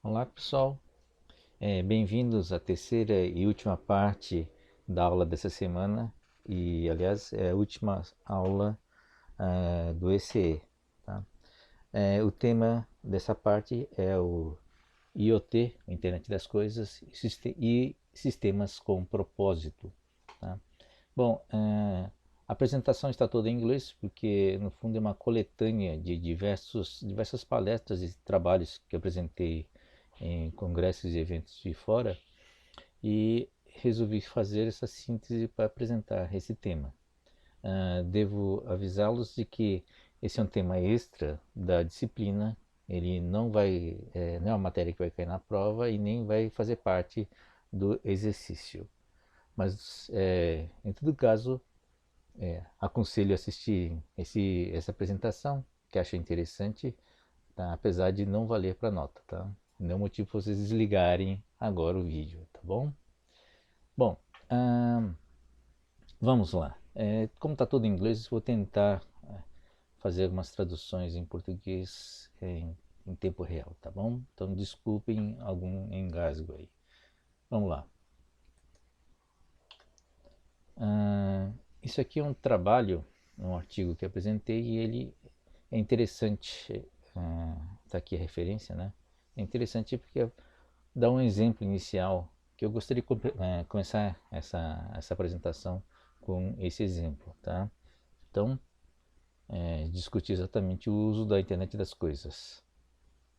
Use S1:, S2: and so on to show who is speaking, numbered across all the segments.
S1: Olá pessoal, bem-vindos à terceira e última parte da aula dessa semana e aliás é a última aula do ECE. Tá? O tema dessa parte é o IoT, Internet das Coisas e sistemas com propósito. Tá? Bom, a apresentação está toda em inglês porque no fundo é uma coletânea de diversas palestras e trabalhos que eu apresentei em congressos e eventos de fora e resolvi fazer essa síntese para apresentar esse tema. Devo avisá-los de que esse é um tema extra da disciplina, ele não é uma matéria que vai cair na prova e nem vai fazer parte do exercício. Mas, em todo caso, aconselho a assistir essa apresentação, que acho interessante, tá? Apesar de não valer para nota, tá? Não é motivo para vocês desligarem agora o vídeo, tá bom? Bom, vamos lá. Como está tudo em inglês, vou tentar fazer algumas traduções em português em tempo real, tá bom? Então desculpem algum engasgo aí. Vamos lá. Isso aqui é um trabalho, um artigo que apresentei e ele é interessante. Está aqui a referência, né? É interessante porque dá um exemplo inicial que eu gostaria de começar essa apresentação com esse exemplo, tá? Então, discutir exatamente o uso da internet das coisas.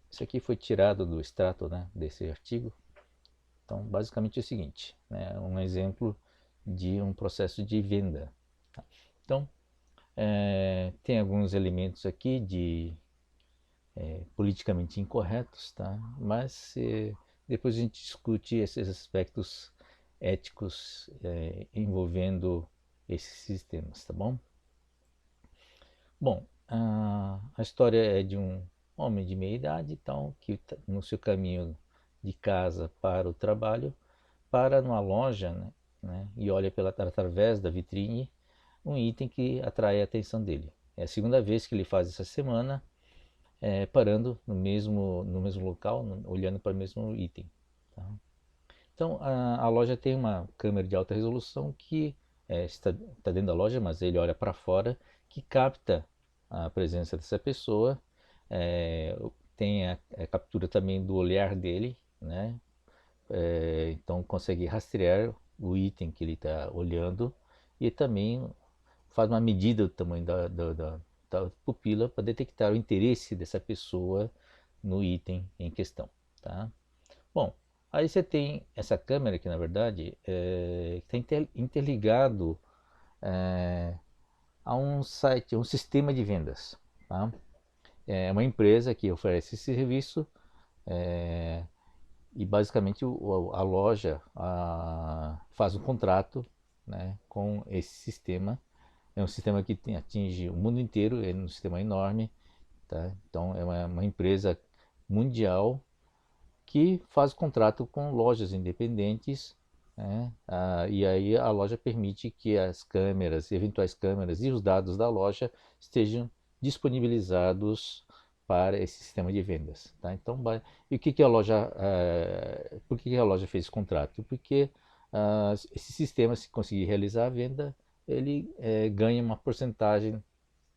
S1: Isso aqui foi tirado do extrato, né, desse artigo. Então, basicamente é o seguinte, né, um exemplo de um processo de venda. Tá? Então, tem alguns elementos aqui de politicamente incorretos, tá? Mas depois a gente discute esses aspectos éticos envolvendo esses sistemas, tá bom? Bom, a história é de um homem de meia idade, então, que no seu caminho de casa para o trabalho, para numa loja, né, e olha através da vitrine um item que atrai a atenção dele. É a segunda vez que ele faz essa semana, parando no mesmo local, olhando para o mesmo item. Tá? Então, a loja tem uma câmera de alta resolução que está dentro da loja, mas ele olha para fora, que capta a presença dessa pessoa, tem a captura também do olhar dele, né? Então consegue rastrear o item que ele está olhando e também faz uma medida do tamanho da pupila para detectar o interesse dessa pessoa no item em questão. Tá? Bom, aí você tem essa câmera que na verdade está interligado a um site, um sistema de vendas. Tá? É uma empresa que oferece esse serviço e basicamente a loja faz um contrato, né, com esse sistema. É um sistema que atinge o mundo inteiro, é um sistema enorme, tá? Então é uma empresa mundial que faz contrato com lojas independentes, né? E aí a loja permite que as câmeras, eventuais câmeras e os dados da loja estejam disponibilizados para esse sistema de vendas, tá? Então, e o que a loja, por que a loja fez esse contrato? Porque esse sistema, se conseguir realizar a venda, ele ganha uma porcentagem,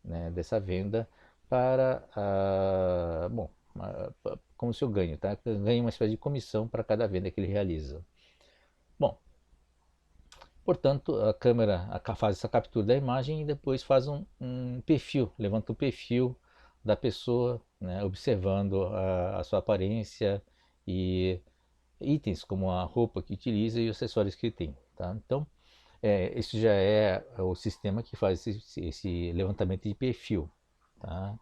S1: né, dessa venda para, bom, como se eu ganho, tá? Ganha uma espécie de comissão para cada venda que ele realiza. Bom, portanto, a câmera faz essa captura da imagem e depois faz um perfil, levanta o perfil da pessoa, né, observando a sua aparência e itens como a roupa que utiliza e os acessórios que ele tem. Tá? Então, esse já é o sistema que faz esse levantamento de perfil. Tá?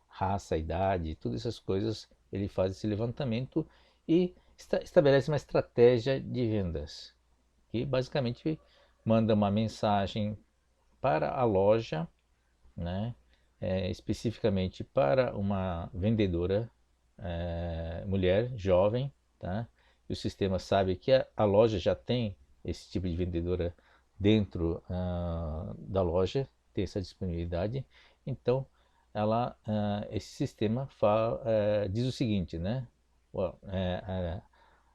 S1: Raça, idade, todas essas coisas, ele faz esse levantamento e estabelece uma estratégia de vendas, que basicamente manda uma mensagem para a loja, né, especificamente para uma vendedora mulher, jovem, tá? E o sistema sabe que a loja já tem esse tipo de vendedora dentro da loja, tem essa disponibilidade, então esse sistema diz o seguinte, né?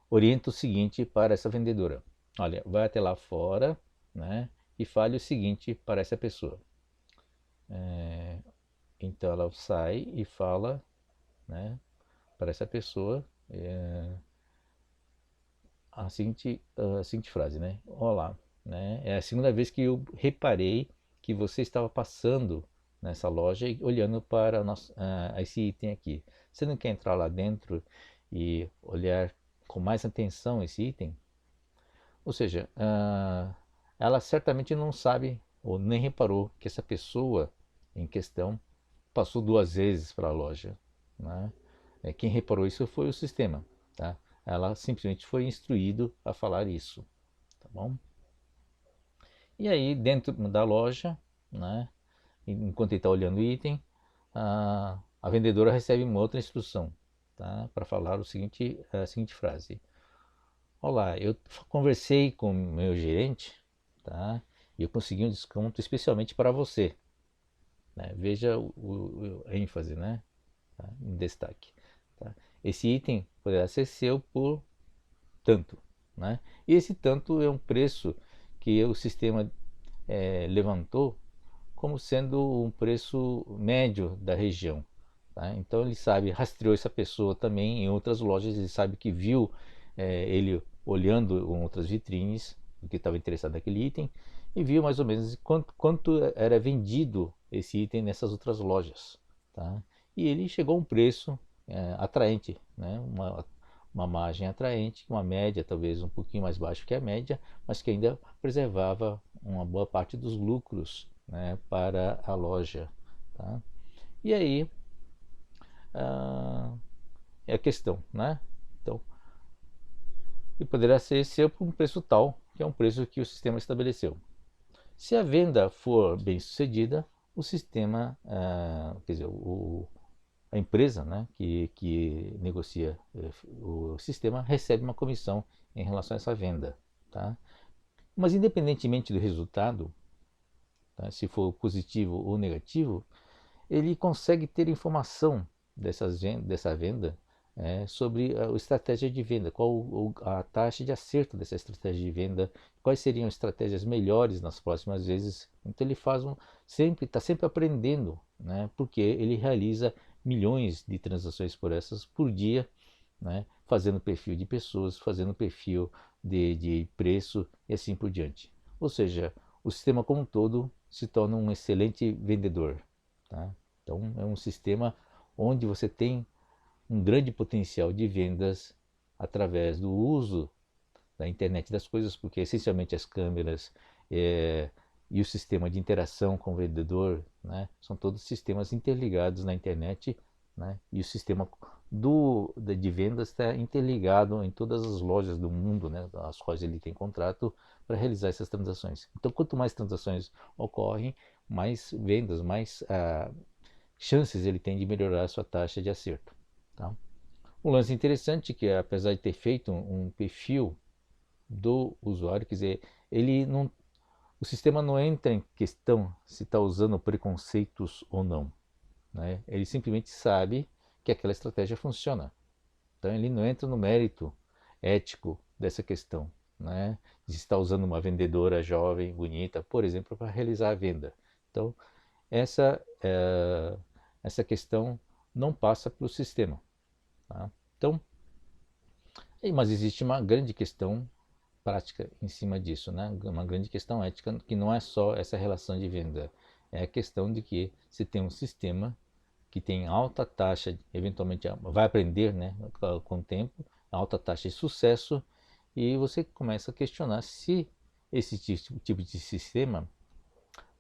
S1: orienta o seguinte para essa vendedora: olha, vai até lá fora, né, e fale o seguinte para essa pessoa. Então ela sai e fala, né, para essa pessoa a seguinte frase, né? Olá, né? É a segunda vez que eu reparei que você estava passando nessa loja e olhando para esse item aqui. Você não quer entrar lá dentro e olhar com mais atenção esse item? Ou seja, ela certamente não sabe ou nem reparou que essa pessoa em questão passou duas vezes para a loja, né? Quem reparou isso foi o sistema, tá? Ela simplesmente foi instruído a falar isso, tá bom? E aí dentro da loja, né? Enquanto ele está olhando o item, a vendedora recebe uma outra instrução, tá? Para falar a seguinte frase: olá, eu conversei com o meu gerente, tá? E eu consegui um desconto especialmente para você, né? Veja a ênfase, né? Tá? Em destaque. Tá? Esse item poderá ser seu por tanto, né? E esse tanto é um preço que o sistema levantou como sendo um preço médio da região. Tá? Então ele sabe, rastreou essa pessoa também em outras lojas, ele sabe que viu ele olhando em outras vitrines, que estava interessado naquele item, e viu mais ou menos quanto era vendido esse item nessas outras lojas. Tá? E ele chegou a um preço atraente, né? Uma margem atraente, uma média talvez um pouquinho mais baixa que a média, mas que ainda preservava uma boa parte dos lucros, né, para a loja. Tá? E aí é a questão, né? Então, e poderá ser seu por um preço tal, que é um preço que o sistema estabeleceu. Se a venda for bem sucedida, o sistema, quer dizer, a empresa, né, que negocia o sistema recebe uma comissão em relação a essa venda. Tá? Mas independentemente do resultado, tá, se for positivo ou negativo, ele consegue ter informação dessa venda sobre a estratégia de venda, qual a taxa de acerto dessa estratégia de venda, quais seriam estratégias melhores nas próximas vezes. Então ele está sempre aprendendo, né, porque ele realiza milhões de transações por dia, né, fazendo perfil de pessoas, fazendo perfil de preço e assim por diante. Ou seja, o sistema como um todo se torna um excelente vendedor. Tá? Então é um sistema onde você tem um grande potencial de vendas através do uso da internet das coisas, porque essencialmente as câmeras e o sistema de interação com o vendedor, né, são todos sistemas interligados na internet, né, e o sistema de vendas está interligado em todas as lojas do mundo, né, as quais ele tem contrato para realizar essas transações. Então, quanto mais transações ocorrem, mais vendas, mais chances ele tem de melhorar a sua taxa de acerto. Tá? Um lance interessante que, apesar de ter feito um perfil do usuário, quer dizer, ele não, o sistema não entra em questão se está usando preconceitos ou não. Né? Ele simplesmente sabe que aquela estratégia funciona. Então ele não entra no mérito ético dessa questão, né? De estar usando uma vendedora jovem, bonita, por exemplo, para realizar a venda. Então essa, essa questão não passa para o sistema. Tá? Então, mas existe uma grande questão prática em cima disso, né? Uma grande questão ética que não é só essa relação de venda, é a questão de que se tem um sistema que tem alta taxa, eventualmente vai aprender, né, com o tempo, alta taxa de sucesso, e você começa a questionar se esse tipo de sistema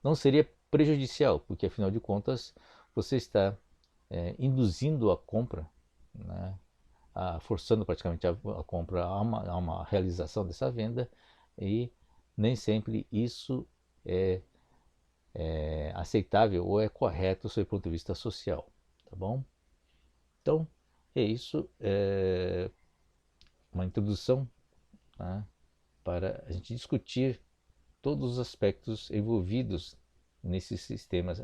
S1: não seria prejudicial, porque afinal de contas você está induzindo a compra, né, forçando praticamente a compra a uma realização dessa venda, e nem sempre isso é aceitável ou é correto do seu ponto de vista social, tá bom? Então, é isso, uma introdução, tá, para a gente discutir todos os aspectos envolvidos nesses sistemas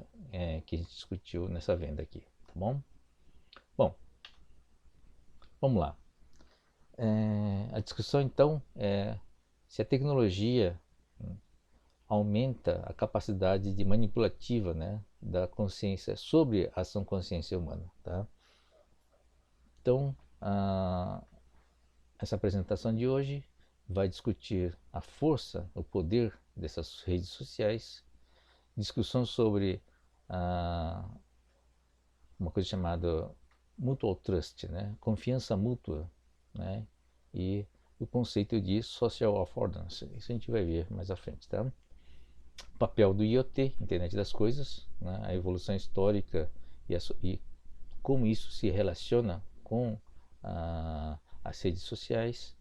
S1: que a gente discutiu nessa venda aqui, tá bom? Bom, vamos lá. A discussão então é se a tecnologia aumenta a capacidade de manipulativa, né, da consciência sobre a ação consciência humana, tá? Então, essa apresentação de hoje vai discutir a força, o poder dessas redes sociais, discussão sobre uma coisa chamada mutual trust, né, confiança mútua, né, e o conceito de social affordance. Isso a gente vai ver mais à frente, tá? O papel do IoT, Internet das Coisas, né, a evolução histórica e como isso se relaciona com as redes sociais,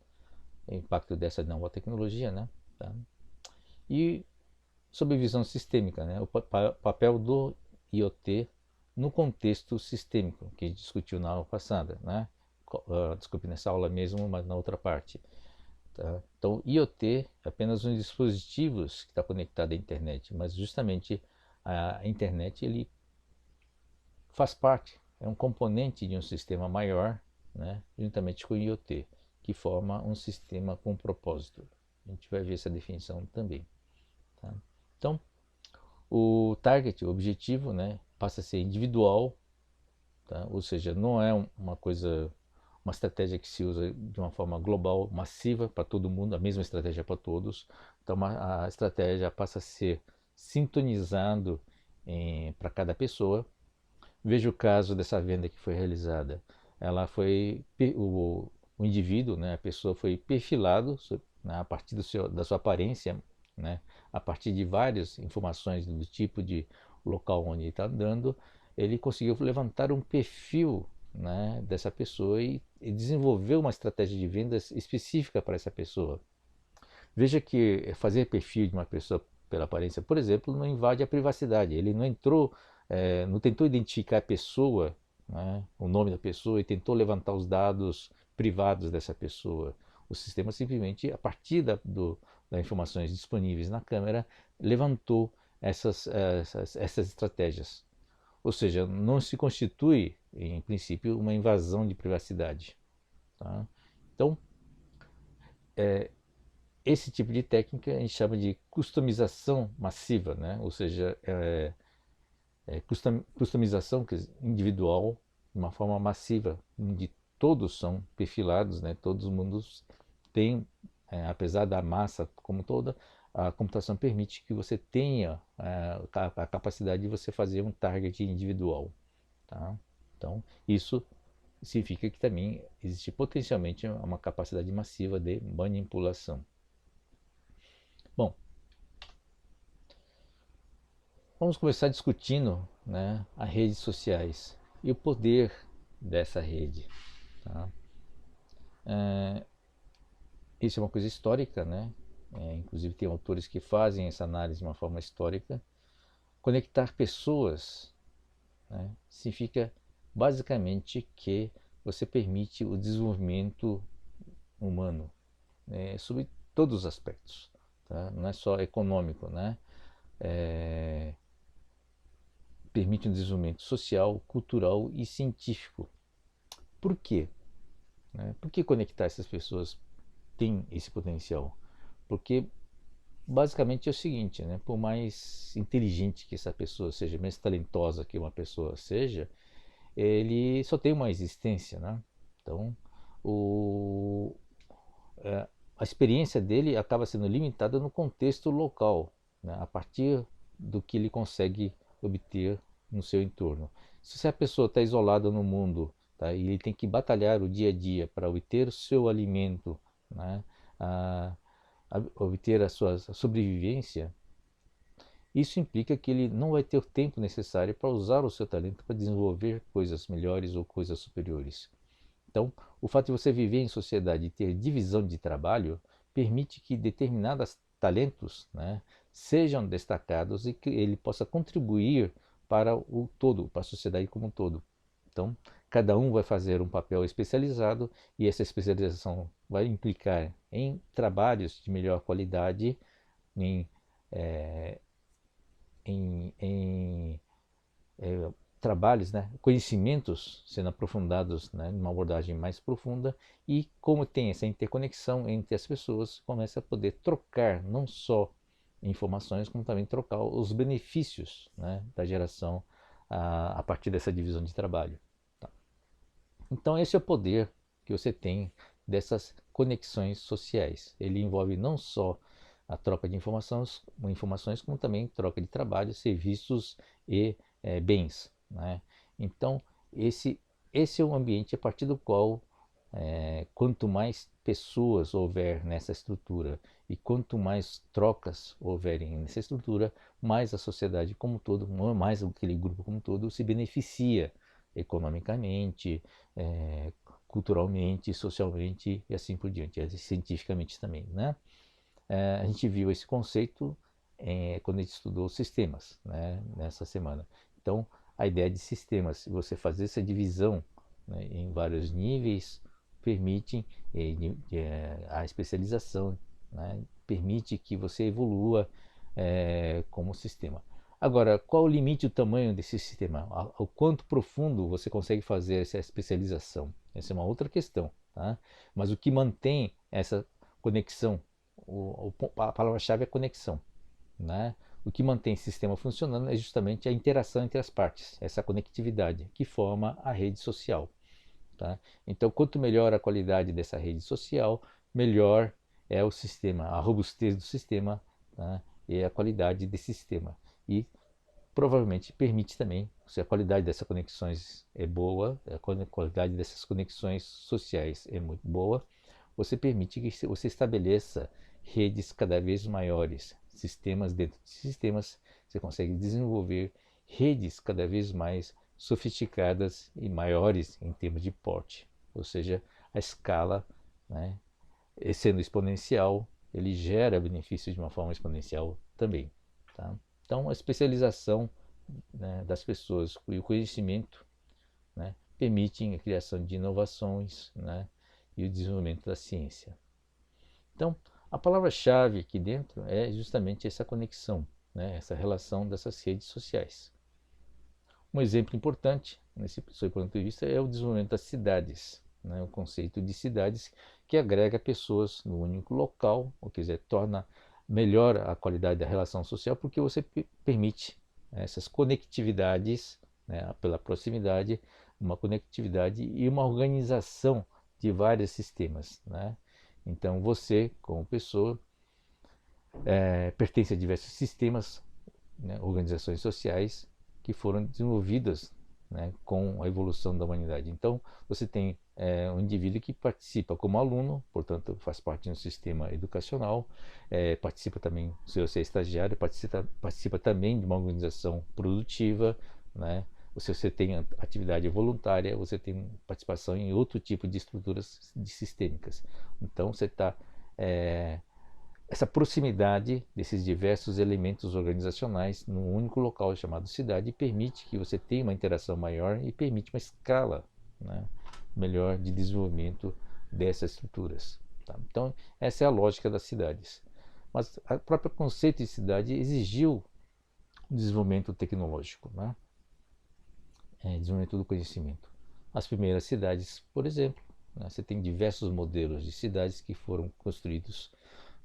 S1: o impacto dessa nova tecnologia, né? Tá? E sobre visão sistêmica, né? O papel do IoT no contexto sistêmico, que a gente discutiu na aula passada, né? Desculpe, nessa aula mesmo, mas na outra parte. Tá? Então, IoT é apenas um dispositivo que está conectado à internet, mas justamente a internet ele faz parte, é um componente de um sistema maior, né, juntamente com o IoT, que forma um sistema com propósito. A gente vai ver essa definição também. Tá? Então, o target, o objetivo, né, passa a ser individual, tá? Ou seja, não é uma coisa, uma estratégia que se usa de uma forma global, massiva para todo mundo, a mesma estratégia para todos. Então, a estratégia passa a ser sintonizado para cada pessoa. Veja o caso dessa venda que foi realizada. Ela foi o indivíduo, né, a pessoa foi perfilado, né, a partir da sua aparência, né, a partir de várias informações do tipo de local onde ele está andando, ele conseguiu levantar um perfil, né, dessa pessoa e desenvolver uma estratégia de vendas específica para essa pessoa. Veja que fazer perfil de uma pessoa pela aparência, por exemplo, não invade a privacidade. Ele não entrou, não tentou identificar a pessoa, né, o nome da pessoa, e tentou levantar os dados privados dessa pessoa. O sistema simplesmente, a partir das informações disponíveis na câmera, levantou essas estratégias. Ou seja, não se constitui, em princípio, uma invasão de privacidade. Tá? Então, esse tipo de técnica a gente chama de customização massiva, né? Ou seja, customização individual de uma forma massiva, onde todos são perfilados, né? Todo mundo tem, apesar da massa como toda, a computação permite que você tenha a capacidade de você fazer um target individual. Tá? Então, isso significa que também existe potencialmente uma capacidade massiva de manipulação. Bom, vamos começar discutindo, né, as redes sociais e o poder dessa rede. Tá? Isso é uma coisa histórica, né? Inclusive tem autores que fazem essa análise de uma forma histórica. Conectar pessoas, né, significa basicamente que você permite o desenvolvimento humano, né, sobre todos os aspectos. Tá? Não é só econômico, né? Permite um desenvolvimento social, cultural e científico. Por quê? Por que conectar essas pessoas tem esse potencial? Porque basicamente é o seguinte, né? Por mais inteligente que essa pessoa seja, mais talentosa que uma pessoa seja, ele só tem uma existência, né? Então, a experiência dele acaba sendo limitada no contexto local, né? A partir do que ele consegue obter no seu entorno. Se a pessoa está isolada no mundo, tá? E ele tem que batalhar o dia a dia para obter o seu alimento, né? A obter a sua sobrevivência, isso implica que ele não vai ter o tempo necessário para usar o seu talento para desenvolver coisas melhores ou coisas superiores. Então, o fato de você viver em sociedade e ter divisão de trabalho permite que determinados talentos, né, sejam destacados e que ele possa contribuir para o todo, para a sociedade como um todo. Então, cada um vai fazer um papel especializado e essa especialização vai implicar em trabalhos de melhor qualidade, em, é, em trabalhos, né, conhecimentos sendo aprofundados, né, numa abordagem mais profunda, e como tem essa interconexão entre as pessoas, começa a poder trocar não só informações, como também trocar os benefícios, né, da geração a partir dessa divisão de trabalho. Tá? Então esse é o poder que você tem dessas conexões sociais. Ele envolve não só a troca de informações, como também troca de trabalho, serviços e bens. Né? Então, esse é um ambiente a partir do qual, quanto mais pessoas houver nessa estrutura e quanto mais trocas houverem nessa estrutura, mais a sociedade como um todo, mais aquele grupo como um todo, se beneficia economicamente, culturalmente, socialmente e assim por diante, cientificamente também. Né? A gente viu esse conceito quando a gente estudou sistemas, né, nessa semana. Então, a ideia de sistemas, você fazer essa divisão, né, em vários níveis, permite a especialização, né, permite que você evolua como sistema. Agora, qual o limite, o tamanho desse sistema? O quanto profundo você consegue fazer essa especialização? Essa é uma outra questão. Tá? Mas o que mantém essa conexão, a palavra-chave é conexão. Né? O que mantém esse sistema funcionando é justamente a interação entre as partes, essa conectividade que forma a rede social. Tá? Então, quanto melhor a qualidade dessa rede social, melhor é o sistema, a robustez do sistema, tá? E a qualidade desse sistema. E provavelmente permite também, se a qualidade dessas conexões é boa, a qualidade dessas conexões sociais é muito boa, você permite que você estabeleça redes cada vez maiores, sistemas dentro de sistemas, você consegue desenvolver redes cada vez mais sofisticadas e maiores em termos de porte, ou seja, a escala, né, sendo exponencial, ele gera benefícios de uma forma exponencial também. Tá? Então, a especialização, né, das pessoas e o conhecimento, né, permitem a criação de inovações, né, e o desenvolvimento da ciência. Então, a palavra-chave aqui dentro é justamente essa conexão, né, essa relação dessas redes sociais. Um exemplo importante, nesse seu ponto de vista, é o desenvolvimento das cidades, né, o conceito de cidades que agrega pessoas no único local, ou quiser, torna melhor a qualidade da relação social, porque você permite essas conectividades, né, pela proximidade, uma conectividade e uma organização de vários sistemas. Né? Então você, como pessoa, pertence a diversos sistemas, né, organizações sociais que foram desenvolvidas, né, com a evolução da humanidade. Então, você tem um indivíduo que participa como aluno, portanto, faz parte de um sistema educacional, participa também, se você é estagiário, participa também de uma organização produtiva, né? Se você tem atividade voluntária, você tem participação em outro tipo de estruturas sistêmicas. Então, você está essa proximidade desses diversos elementos organizacionais num único local chamado cidade permite que você tenha uma interação maior e permite uma escala, né, melhor de desenvolvimento dessas estruturas. Tá? Então, essa é a lógica das cidades. Mas o próprio conceito de cidade exigiu o desenvolvimento tecnológico, né? Desenvolvimento do conhecimento. As primeiras cidades, por exemplo, né, você tem diversos modelos de cidades que foram construídos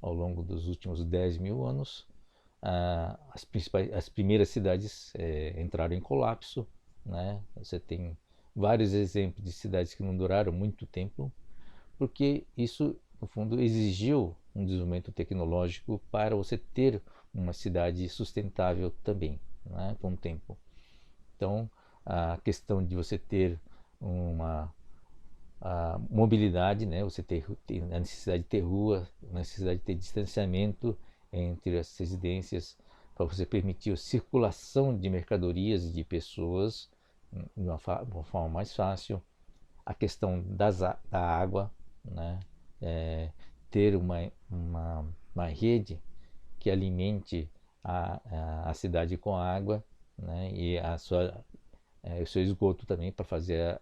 S1: ao longo dos últimos 10 mil anos. As primeiras cidades entraram em colapso. Né? Você tem vários exemplos de cidades que não duraram muito tempo, porque isso, no fundo, exigiu um desenvolvimento tecnológico para você ter uma cidade sustentável também, né, com o tempo. Então, a questão de você ter uma a mobilidade, né? Você tem a necessidade de ter rua, a necessidade de ter distanciamento entre as residências para você permitir a circulação de mercadorias e de pessoas de uma forma mais fácil. A questão da água, né? Ter uma rede que alimente a cidade com água, né? E o seu esgoto também para fazer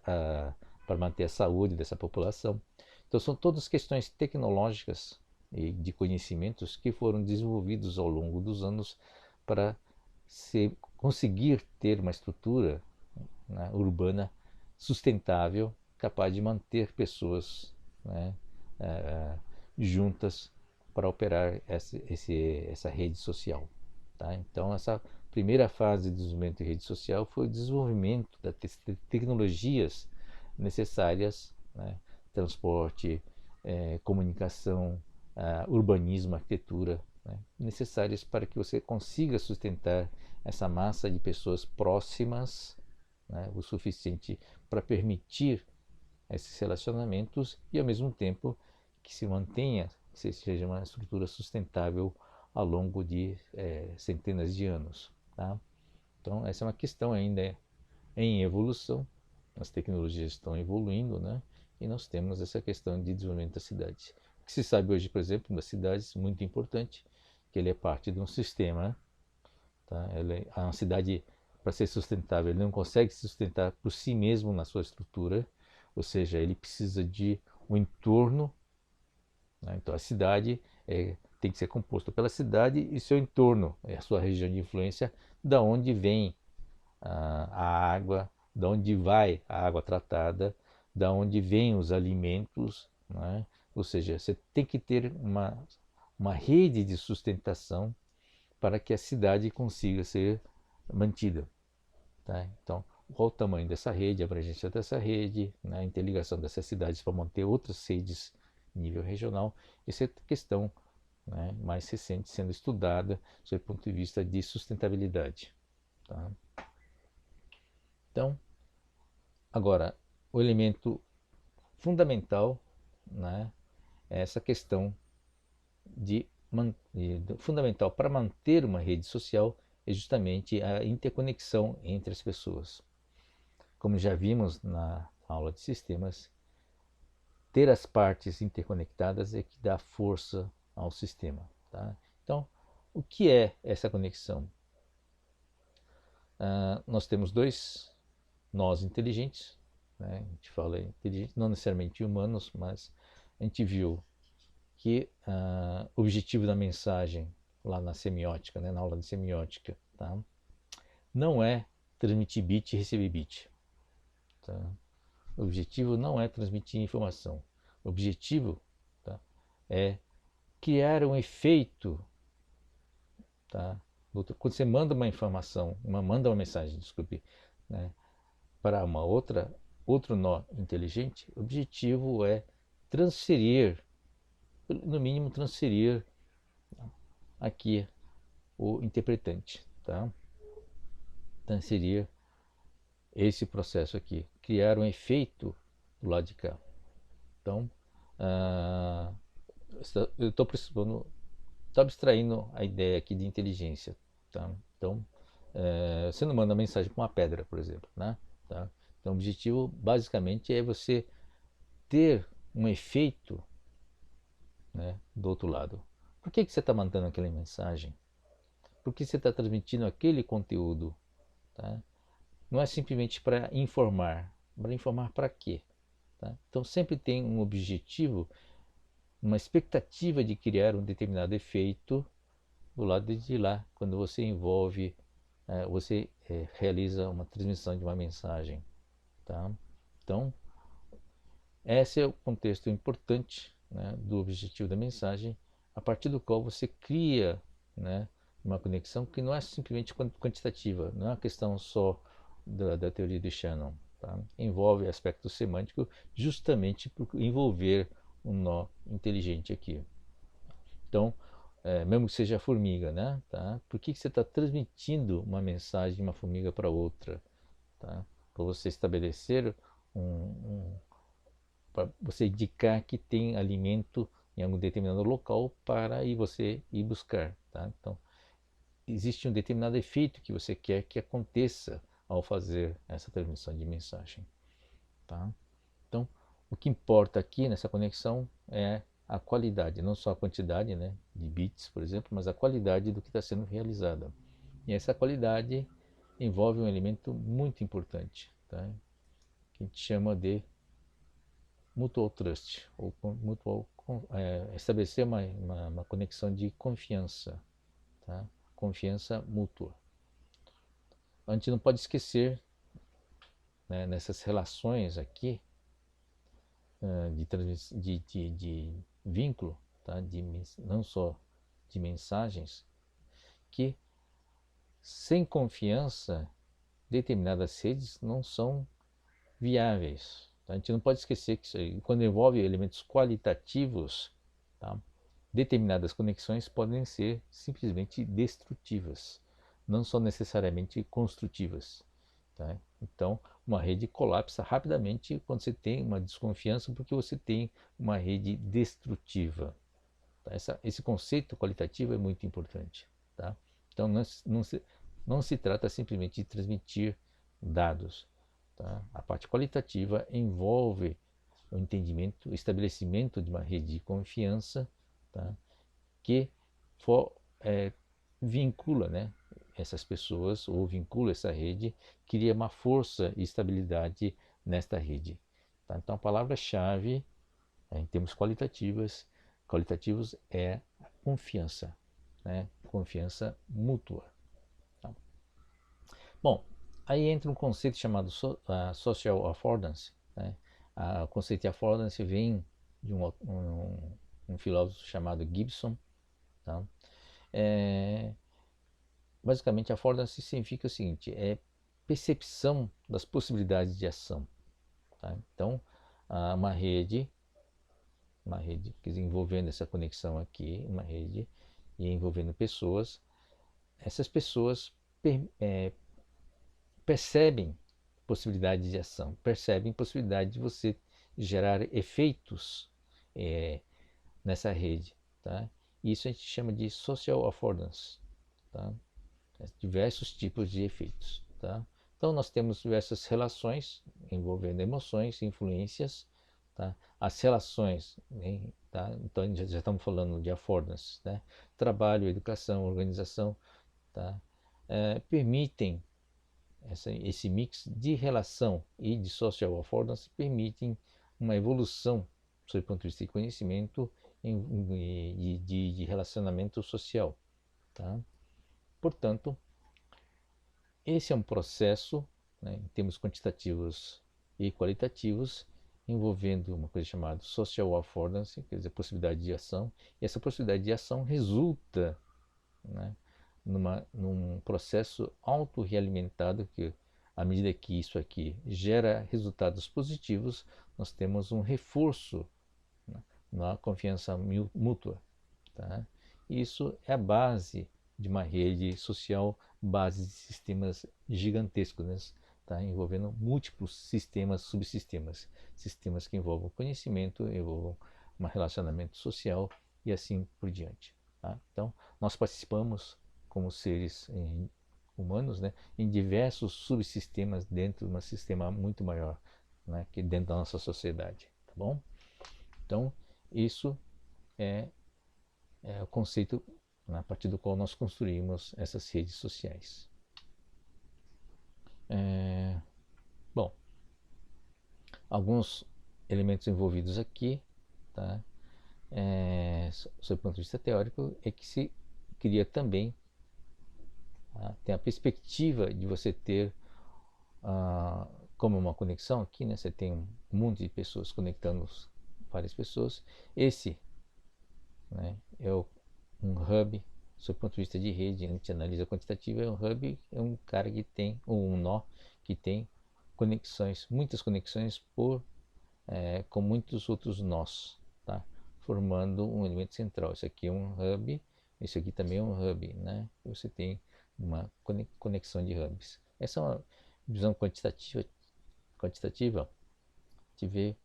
S1: para manter a saúde dessa população. Então são todas questões tecnológicas e de conhecimentos que foram desenvolvidos ao longo dos anos para conseguir ter uma estrutura né, urbana sustentável, capaz de manter pessoas, né, juntas para operar essa rede social. Tá? Então, essa primeira fase de desenvolvimento de rede social foi o desenvolvimento das tecnologias necessárias, né, transporte, comunicação, urbanismo, arquitetura, né, necessárias para que você consiga sustentar essa massa de pessoas próximas, né, o suficiente para permitir esses relacionamentos e, ao mesmo tempo, que se mantenha, que seja uma estrutura sustentável ao longo de centenas de anos. Tá? Então, essa é uma questão ainda em evolução, as tecnologias estão evoluindo, né? E nós temos essa questão de desenvolvimento das cidades. O que se sabe hoje, por exemplo, das cidades, muito importante, que ele é parte de um sistema. Tá? A cidade, para ser sustentável, ele não consegue se sustentar por si mesmo na sua estrutura, ou seja, ele precisa de um entorno, né? Então a cidade tem que ser composta pela cidade e seu entorno, a sua região de influência, da onde vem a água, da onde vai a água tratada, da onde vêm os alimentos, né? Ou seja, você tem que ter uma rede de sustentação para que a cidade consiga ser mantida. Tá? Então, qual o tamanho dessa rede, a abrangência dessa rede, né, a interligação dessas cidades para manter outras redes em nível regional, essa é a questão, né, mais recente sendo estudada sob o ponto de vista de sustentabilidade. Tá? Então, agora, o elemento fundamental, né, é essa questão fundamental para manter uma rede social é justamente a interconexão entre as pessoas. Como já vimos na aula de sistemas, ter as partes interconectadas é que dá força ao sistema. Tá? Então, o que é essa conexão? Nós temos dois nós inteligentes, né? A gente fala inteligentes, não necessariamente humanos, mas a gente viu que o objetivo da mensagem lá na semiótica, né, na aula de semiótica, tá? Não é transmitir bit e receber bit. Tá? O objetivo não é transmitir informação. O objetivo, tá, é criar um efeito. Tá? Quando você manda uma informação, manda uma mensagem, desculpe, né, para outro nó inteligente, o objetivo é transferir, no mínimo transferir aqui o interpretante, tá? Transferir esse processo aqui, criar um efeito do lado de cá. Então, eu estou abstraindo a ideia aqui de inteligência, tá? Então, você não manda mensagem para uma pedra, por exemplo, né? Tá? Então, o objetivo basicamente é você ter um efeito, né, do outro lado. Por que você está mandando aquela mensagem? Por que você está transmitindo aquele conteúdo? Tá? Não é simplesmente para informar. Para informar para quê? Tá? Então sempre tem um objetivo, uma expectativa de criar um determinado efeito do lado de lá, quando você envolve, você realiza uma transmissão de uma mensagem. Tá? Então, esse é o contexto importante, né, do objetivo da mensagem, a partir do qual você cria, né, uma conexão que não é simplesmente quantitativa, não é uma questão só da teoria de Shannon. Tá? Envolve aspecto semântico justamente por envolver um nó inteligente aqui. Então, mesmo que seja a formiga, né? Tá? Por que você está transmitindo uma mensagem de uma formiga para outra? Tá? Para você estabelecer para você indicar que tem alimento em algum determinado local para você ir buscar. Tá? Então, existe um determinado efeito que você quer que aconteça ao fazer essa transmissão de mensagem. Tá? Então, o que importa aqui nessa conexão é a qualidade, não só a quantidade, né, de bits, por exemplo, mas a qualidade do que está sendo realizado. E essa qualidade envolve um elemento muito importante, tá? Que a gente chama de mutual trust, ou estabelecer uma conexão de confiança, tá? Confiança mútua. A gente não pode esquecer né, nessas relações aqui de vínculo, tá, não só de mensagens, que sem confiança determinadas redes não são viáveis. Tá? A gente não pode esquecer que isso aí, quando envolve elementos qualitativos, tá? Determinadas conexões podem ser simplesmente destrutivas, não são necessariamente construtivas. Tá? Então, uma rede colapsa rapidamente quando você tem uma desconfiança, porque você tem uma rede destrutiva. Tá? Esse conceito qualitativo é muito importante. Tá? Então, não se trata simplesmente de transmitir dados. Tá? A parte qualitativa envolve o entendimento, o estabelecimento de uma rede de confiança, tá? Que for, vincula, né, essas pessoas ou vincula essa rede, cria uma força e estabilidade nesta rede. Tá? Então a palavra-chave em termos qualitativos é a confiança, né? Confiança mútua. Tá? Bom, aí entra um conceito chamado social affordance. Né? O conceito de affordance vem de um filósofo chamado Gibson. Tá? Basicamente, affordance significa o seguinte: é percepção das possibilidades de ação. Tá? Então, uma rede quer dizer, envolvendo essa conexão aqui, uma rede e envolvendo pessoas, essas pessoas percebem possibilidade de ação, percebem possibilidade de você gerar efeitos nessa rede. Tá? Isso a gente chama de social affordance. Tá? Diversos tipos de efeitos. Tá? Então nós temos diversas relações envolvendo emoções, influências. Tá? As relações, né? Tá? Então já estamos falando de affordance. Né? Trabalho, educação, organização, tá? Permitem esse mix de relação e de social affordance permitem uma evolução, sob o ponto de vista de conhecimento e de relacionamento social. Tá? Portanto, esse é um processo, né, em termos quantitativos e qualitativos, envolvendo uma coisa chamada social affordance, quer dizer, possibilidade de ação, e essa possibilidade de ação resulta, né, num processo autorrealimentado que, à medida que isso aqui gera resultados positivos, nós temos um reforço, né, na confiança mútua. Tá? Isso é a base de uma rede social, base de sistemas gigantescos, né? Tá? Envolvendo múltiplos sistemas, subsistemas, sistemas que envolvam conhecimento, envolvam um relacionamento social e assim por diante. Tá? Então, nós participamos como seres humanos, né, em diversos subsistemas dentro de um sistema muito maior, né, que dentro da nossa sociedade. Tá bom? Então, isso é o conceito, né, a partir do qual nós construímos essas redes sociais. Bom, alguns elementos envolvidos aqui, tá? Sob o ponto de vista teórico, é que se cria também, tá? Tem a perspectiva de você ter como uma conexão aqui, né? Você tem um mundo de pessoas conectando várias pessoas. Esse, né, um hub, sob o ponto de vista de rede, a gente analisa quantitativa, um hub é um cara que tem, ou um nó, que tem conexões, muitas conexões com muitos outros nós, tá? Formando um elemento central. Isso aqui é um hub, isso aqui também é um hub, né? Você tem uma conexão de hubs. Essa é uma visão quantitativa de ver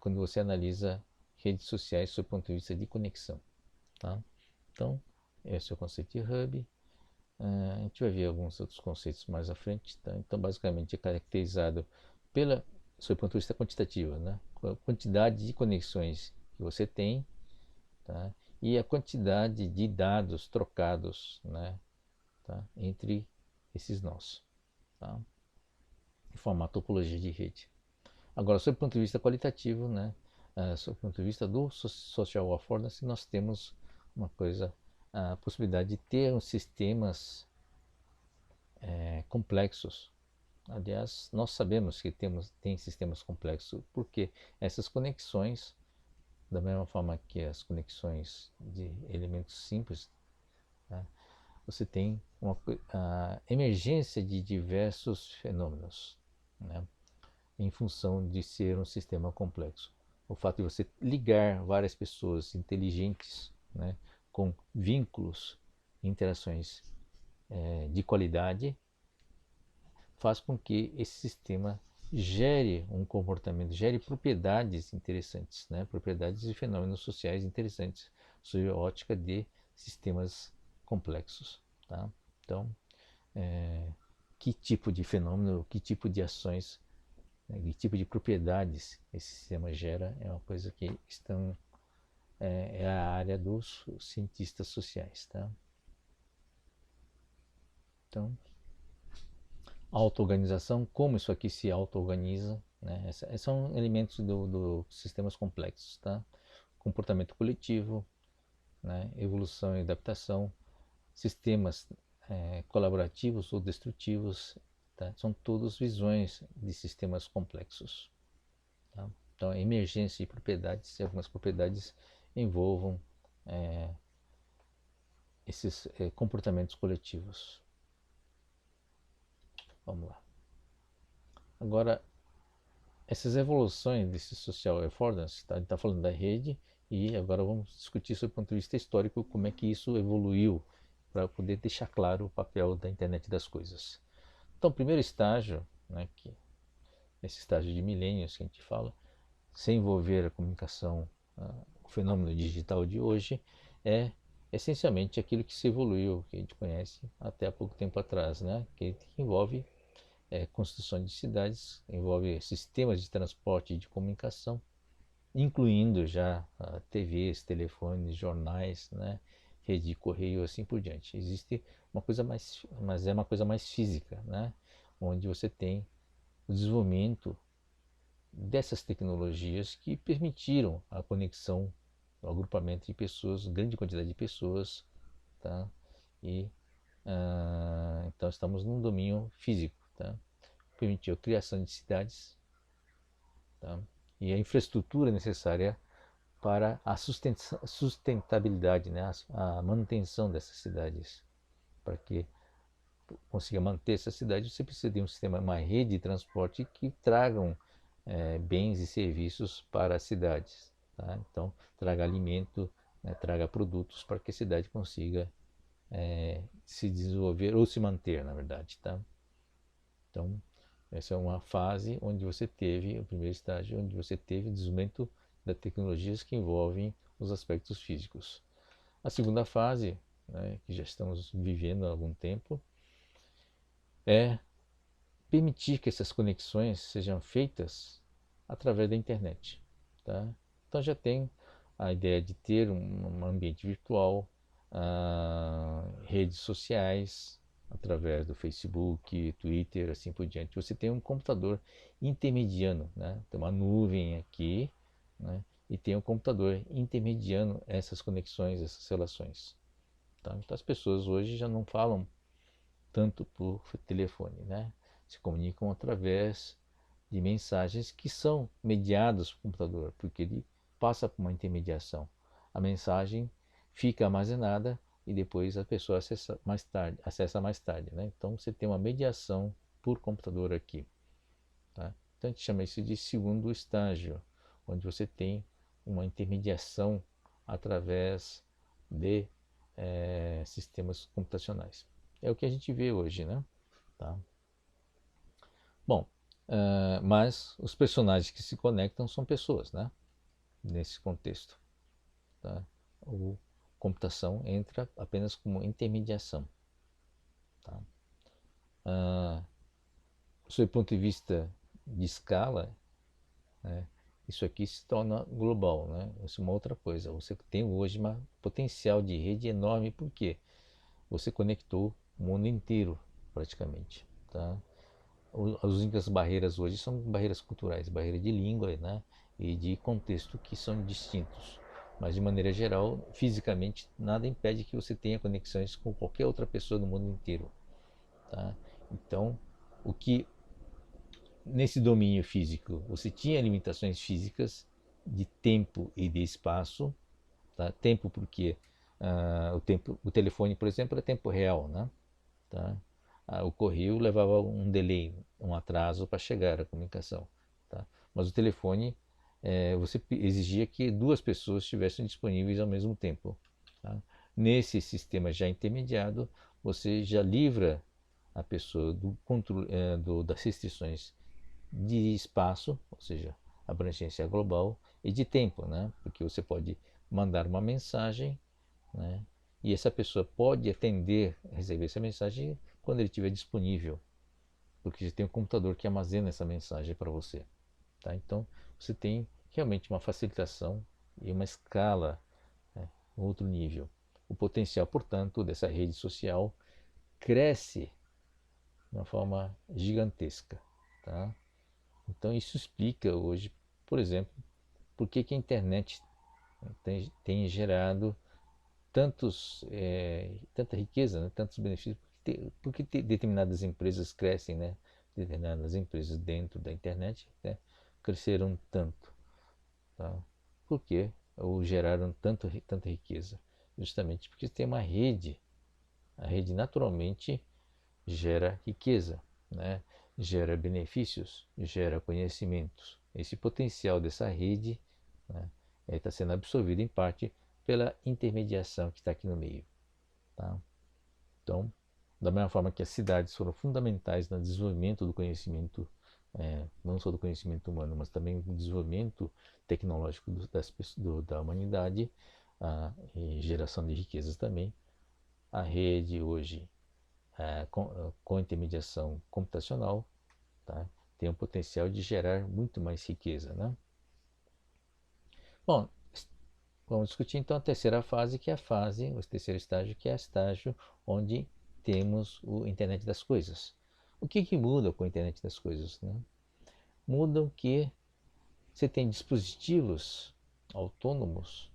S1: quando você analisa redes sociais sob o ponto de vista de conexão. Tá? Então, esse é o conceito de hub. A gente vai ver alguns outros conceitos mais à frente. Tá? Então, basicamente, é caracterizado sob o ponto de vista quantitativo, né? A quantidade de conexões que você tem, tá? E a quantidade de dados trocados, né, tá? Entre esses nós. Tá? E formar topologia de rede. Agora, sob o ponto de vista qualitativo, né, sob o ponto de vista do social affordance, nós temos uma coisa, a possibilidade de ter uns sistemas complexos, Aliás, nós sabemos que tem sistemas complexos, porque essas conexões, da mesma forma que as conexões de elementos simples, tá? Você tem a emergência de diversos fenômenos, né? Em função de ser um sistema complexo. O fato de você ligar várias pessoas inteligentes, né, com vínculos, interações de qualidade, faz com que esse sistema gere um comportamento, gere propriedades interessantes, né? Propriedades e fenômenos sociais interessantes, sob a ótica de sistemas complexos. Tá? Então, que tipo de fenômeno, que tipo de ações, né, que tipo de propriedades esse sistema gera é uma coisa que é a área dos cientistas sociais. Tá? Então, auto-organização, como isso aqui se auto-organiza, né? Esses são elementos do sistemas complexos, tá? Comportamento coletivo, né? Evolução e adaptação, sistemas colaborativos ou destrutivos, tá? São todas visões de sistemas complexos. Tá? Então, a emergência de propriedades, e algumas propriedades envolvam esses comportamentos coletivos. Vamos lá. Agora, essas evoluções desse social affordance, tá? A gente está falando da rede e agora vamos discutir sobre o ponto de vista histórico como é que isso evoluiu para poder deixar claro o papel da internet das coisas. Então, o primeiro estágio, né, que esse estágio de milênios que a gente fala, sem envolver a comunicação, o fenômeno digital de hoje, é essencialmente aquilo que se evoluiu, que a gente conhece até há pouco tempo atrás, né, que envolve construção de cidades, envolve sistemas de transporte e de comunicação, incluindo já TVs, telefones, jornais, né, rede de correio, assim por diante. Existe uma coisa mais, mas é uma coisa mais física, né, onde você tem o desenvolvimento dessas tecnologias que permitiram a conexão, o agrupamento de pessoas, grande quantidade de pessoas, tá? E então estamos num domínio físico, tá? Permitiu a criação de cidades, tá? E a infraestrutura necessária para a sustentabilidade, né? A manutenção dessas cidades. Para que consiga manter essa cidade, você precisa de um sistema, uma rede de transporte que tragam bens e serviços para as cidades. Tá? Então, traga alimento, né? Traga produtos para que a cidade consiga se desenvolver ou se manter, na verdade. Tá? Então, essa é uma fase onde você teve, o primeiro estágio, onde você teve o desenvolvimento das tecnologias que envolvem os aspectos físicos. A segunda fase, né, que já estamos vivendo há algum tempo, é permitir que essas conexões sejam feitas através da internet. Tá? Então já tem a ideia de ter um ambiente virtual, redes sociais, através do Facebook, Twitter, assim por diante. Você tem um computador intermediano, né? Tem uma nuvem aqui, né? E tem um computador intermediando essas conexões, essas relações. Tá? Então as pessoas hoje já não falam tanto por telefone, né? Se comunicam através de mensagens que são mediadas pelo computador, porque ele passa por uma intermediação. A mensagem fica armazenada e depois a pessoa acessa mais tarde, né? Então você tem uma mediação por computador aqui. Tá? Então a gente chama isso de segundo estágio, onde você tem uma intermediação através de sistemas computacionais. É o que a gente vê hoje, né? Tá? Bom, mas os personagens que se conectam são pessoas, né? Nesse contexto. Tá? O computação entra apenas como intermediação. Tá? Sob o ponto de vista de escala, né, isso aqui se torna global, né? Isso é uma outra coisa. Você tem hoje um potencial de rede enorme, porque você conectou o mundo inteiro, praticamente. Tá? As únicas barreiras hoje são barreiras culturais, barreira de língua, né, e de contexto que são distintos. Mas de maneira geral, fisicamente, nada impede que você tenha conexões com qualquer outra pessoa do mundo inteiro. Tá? Então, o que nesse domínio físico, você tinha limitações físicas de tempo e de espaço, tá? Tempo porque o telefone, por exemplo, é tempo real, né? Tá? O correio levava um delay, um atraso para chegar a comunicação, tá? Mas o telefone, você exigia que duas pessoas estivessem disponíveis ao mesmo tempo, tá? Nesse sistema já intermediado, você já livra a pessoa do controle, das restrições de espaço, ou seja, abrangência global, e de tempo, né? Porque você pode mandar uma mensagem, né? E essa pessoa pode atender, receber essa mensagem quando ele estiver disponível, porque você tem um computador que armazena essa mensagem para você, tá? Então você tem realmente uma facilitação e uma escala, né, um outro nível. O potencial, portanto, dessa rede social cresce de uma forma gigantesca, tá? Então isso explica hoje, por exemplo, por que a internet tem gerado tanta riqueza, né, tantos benefícios, porque determinadas empresas crescem, né, determinadas empresas dentro da internet, né, cresceram tanto, tá? Por quê? Ou geraram tanta riqueza? Justamente porque tem uma rede, a rede naturalmente gera riqueza, né? Gera benefícios, gera conhecimentos. Esse potencial dessa rede, né, está sendo absorvido em parte pela intermediação que está aqui no meio, tá? Então, da mesma forma que as cidades foram fundamentais no desenvolvimento do conhecimento, não só do conhecimento humano, mas também do desenvolvimento tecnológico da humanidade, e geração de riquezas também, a rede hoje, com intermediação computacional, tá, tem o potencial de gerar muito mais riqueza, né? Bom, vamos discutir então a terceira fase, que é a fase, o terceiro estágio, que é o estágio onde temos o Internet das Coisas. O que muda com a Internet das Coisas, né? Mudam que você tem dispositivos autônomos,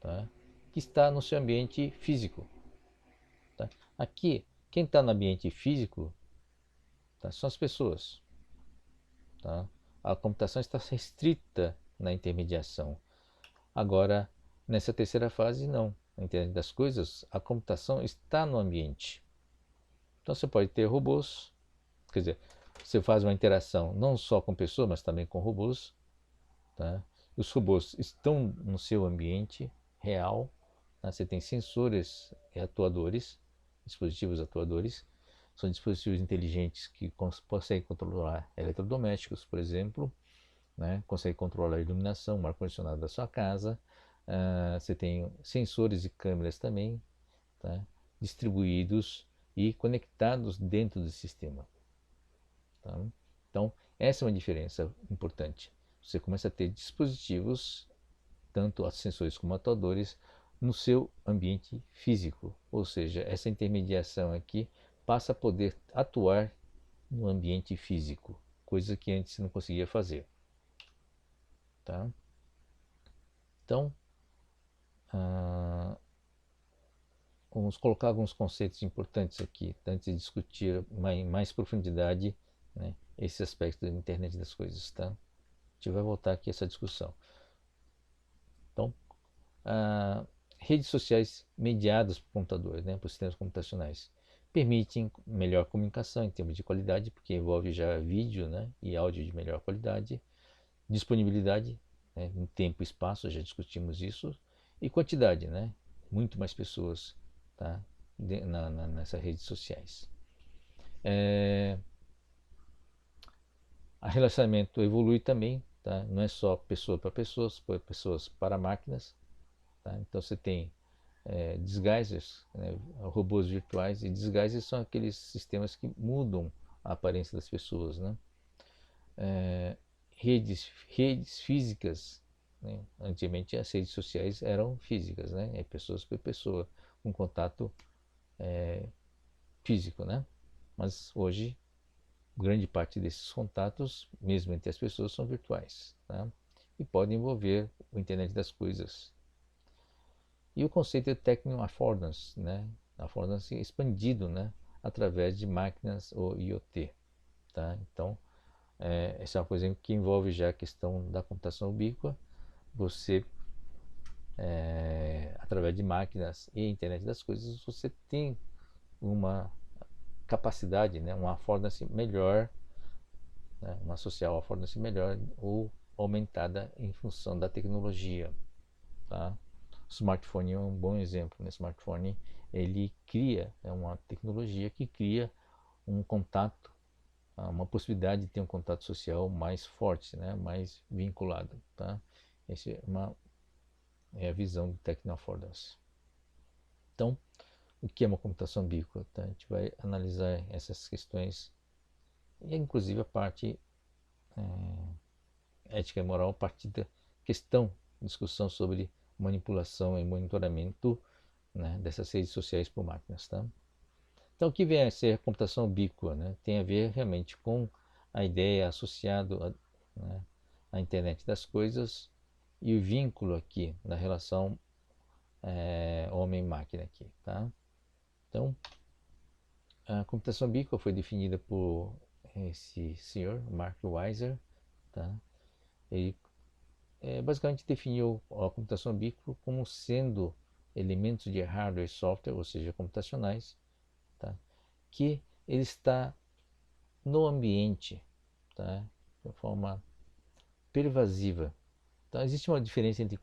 S1: tá, que está no seu ambiente físico, tá? Aqui, quem está no ambiente físico, tá, são as pessoas, tá? A computação está restrita na intermediação. Agora, nessa terceira fase, não. Na internet das coisas, a computação está no ambiente. Então você pode ter robôs, quer dizer, você faz uma interação não só com pessoas, mas também com robôs, tá? Os robôs estão no seu ambiente real, né? Você tem sensores e atuadores, dispositivos atuadores, são dispositivos inteligentes que conseguem controlar eletrodomésticos, por exemplo, né? Consegue controlar a iluminação, o ar-condicionado da sua casa. Você tem sensores e câmeras também, tá, distribuídos e conectados dentro do sistema, tá? Então, essa é uma diferença importante. Você começa a ter dispositivos, tanto sensores como atuadores, no seu ambiente físico. Ou seja, essa intermediação aqui passa a poder atuar no ambiente físico, coisa que antes não conseguia fazer, tá? Então, vamos colocar alguns conceitos importantes aqui, antes de discutir em mais profundidade, né, esse aspecto da internet das coisas, tá? A gente vai voltar aqui a essa discussão. Então, redes sociais mediadas por computadores, né, por sistemas computacionais, permitem melhor comunicação em termos de qualidade, porque envolve já vídeo, né, e áudio de melhor qualidade, disponibilidade, né, em tempo e espaço, já discutimos isso, e quantidade, né, muito mais pessoas, tá, nessas redes sociais. O relacionamento evolui também, tá? Não é só pessoa para pessoas, pessoas para máquinas, tá? Então você tem disguisers, né, robôs virtuais, e disguisers são aqueles sistemas que mudam a aparência das pessoas, né? Redes físicas, né? Antigamente as redes sociais eram físicas, né? É pessoas por pessoa, um contato físico, né? Mas hoje grande parte desses contatos, mesmo entre as pessoas, são virtuais, tá? E podem envolver o Internet das Coisas. E o conceito de Techno Affordance, né? Affordance expandido, né, através de máquinas ou IoT, tá? Então, essa é uma coisa que envolve já a questão da computação ubíqua. Você, através de máquinas e internet das coisas, você tem uma capacidade, né, uma affordancy melhor, né, uma social affordancy melhor ou aumentada em função da tecnologia, tá? O smartphone é um bom exemplo, né? O smartphone, ele cria, é uma tecnologia que cria um contato, uma possibilidade de ter um contato social mais forte, né? Mais vinculado, tá? Essa é a visão do Techno Affordance. Então, o que é uma computação ubíqua? Tá? A gente vai analisar essas questões e inclusive a parte ética e moral a partir da discussão sobre manipulação e monitoramento, né, dessas redes sociais por máquinas. Tá? Então, o que vem a ser a computação ubíqua? Né? Tem a ver realmente com a ideia associada, né, à internet das coisas e o vínculo aqui da relação homem-máquina aqui. Tá? Então, a computação ubíqua foi definida por esse senhor, Mark Weiser. Tá? Ele basicamente definiu a computação ubíqua como sendo elementos de hardware e software, ou seja, computacionais, tá? Que ele está no ambiente, tá? De uma forma pervasiva. Então, existe uma diferença entre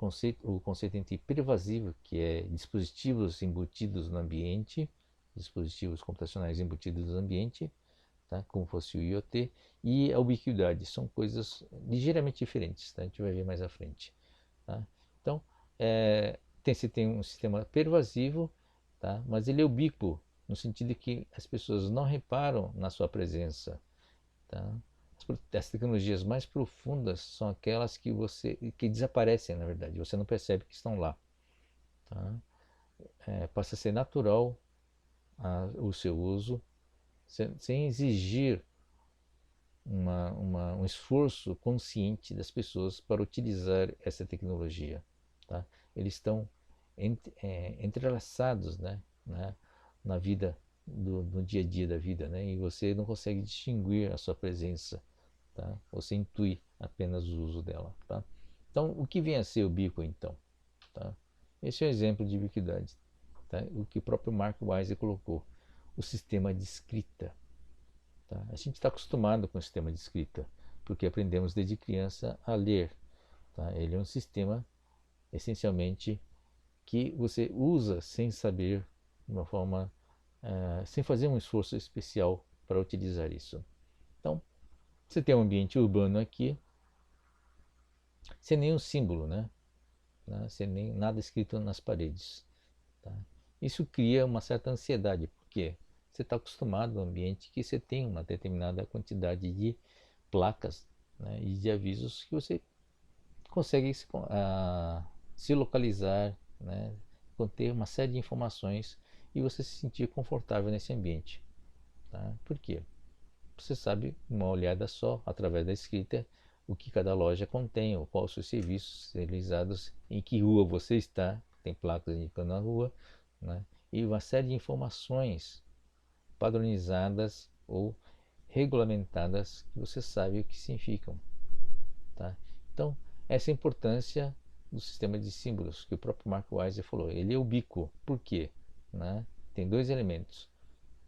S1: o conceito entre pervasivo, que é dispositivos embutidos no ambiente, dispositivos computacionais embutidos no ambiente, tá? Como fosse o IoT, e a ubiquidade. São coisas ligeiramente diferentes, tá? A gente vai ver mais à frente. Tá? Então, você tem um sistema pervasivo, tá? Mas ele é ubíquo, no sentido de que as pessoas não reparam na sua presença. Tá? As tecnologias mais profundas são aquelas que desaparecem, na verdade, você não percebe que estão lá. Tá? Passa a ser natural o seu uso, sem exigir um esforço consciente das pessoas para utilizar essa tecnologia. Tá? Eles estão entrelaçados, né, na vida, no dia a dia da vida, né, e você não consegue distinguir a sua presença. Tá? Você intui apenas o uso dela. Tá? Então, o que vem a ser o bico, então? Tá? Esse é um exemplo de ubiquidade. Tá? O que o próprio Mark Weiser colocou. O sistema de escrita. Tá? A gente está acostumado com o sistema de escrita, porque aprendemos desde criança a ler. Tá? Ele é um sistema, essencialmente, que você usa sem saber, de uma forma, sem fazer um esforço especial para utilizar isso. Então, você tem um ambiente urbano aqui, sem nenhum símbolo, né? Sem nada escrito nas paredes. Tá? Isso cria uma certa ansiedade, porque você está acostumado ao ambiente que você tem uma determinada quantidade de placas, né, e de avisos que você consegue se localizar, né, conter uma série de informações e você se sentir confortável nesse ambiente. Tá? Por quê? Você sabe, uma olhada só, através da escrita, o que cada loja contém, ou quais os seus serviços realizados, em que rua você está, tem placas indicando a rua, né? E uma série de informações padronizadas ou regulamentadas que você sabe o que significam. Tá? Então, essa é a importância do sistema de símbolos que o próprio Mark Weiser falou. Ele é ubíquo. Por quê? Né? Tem dois elementos,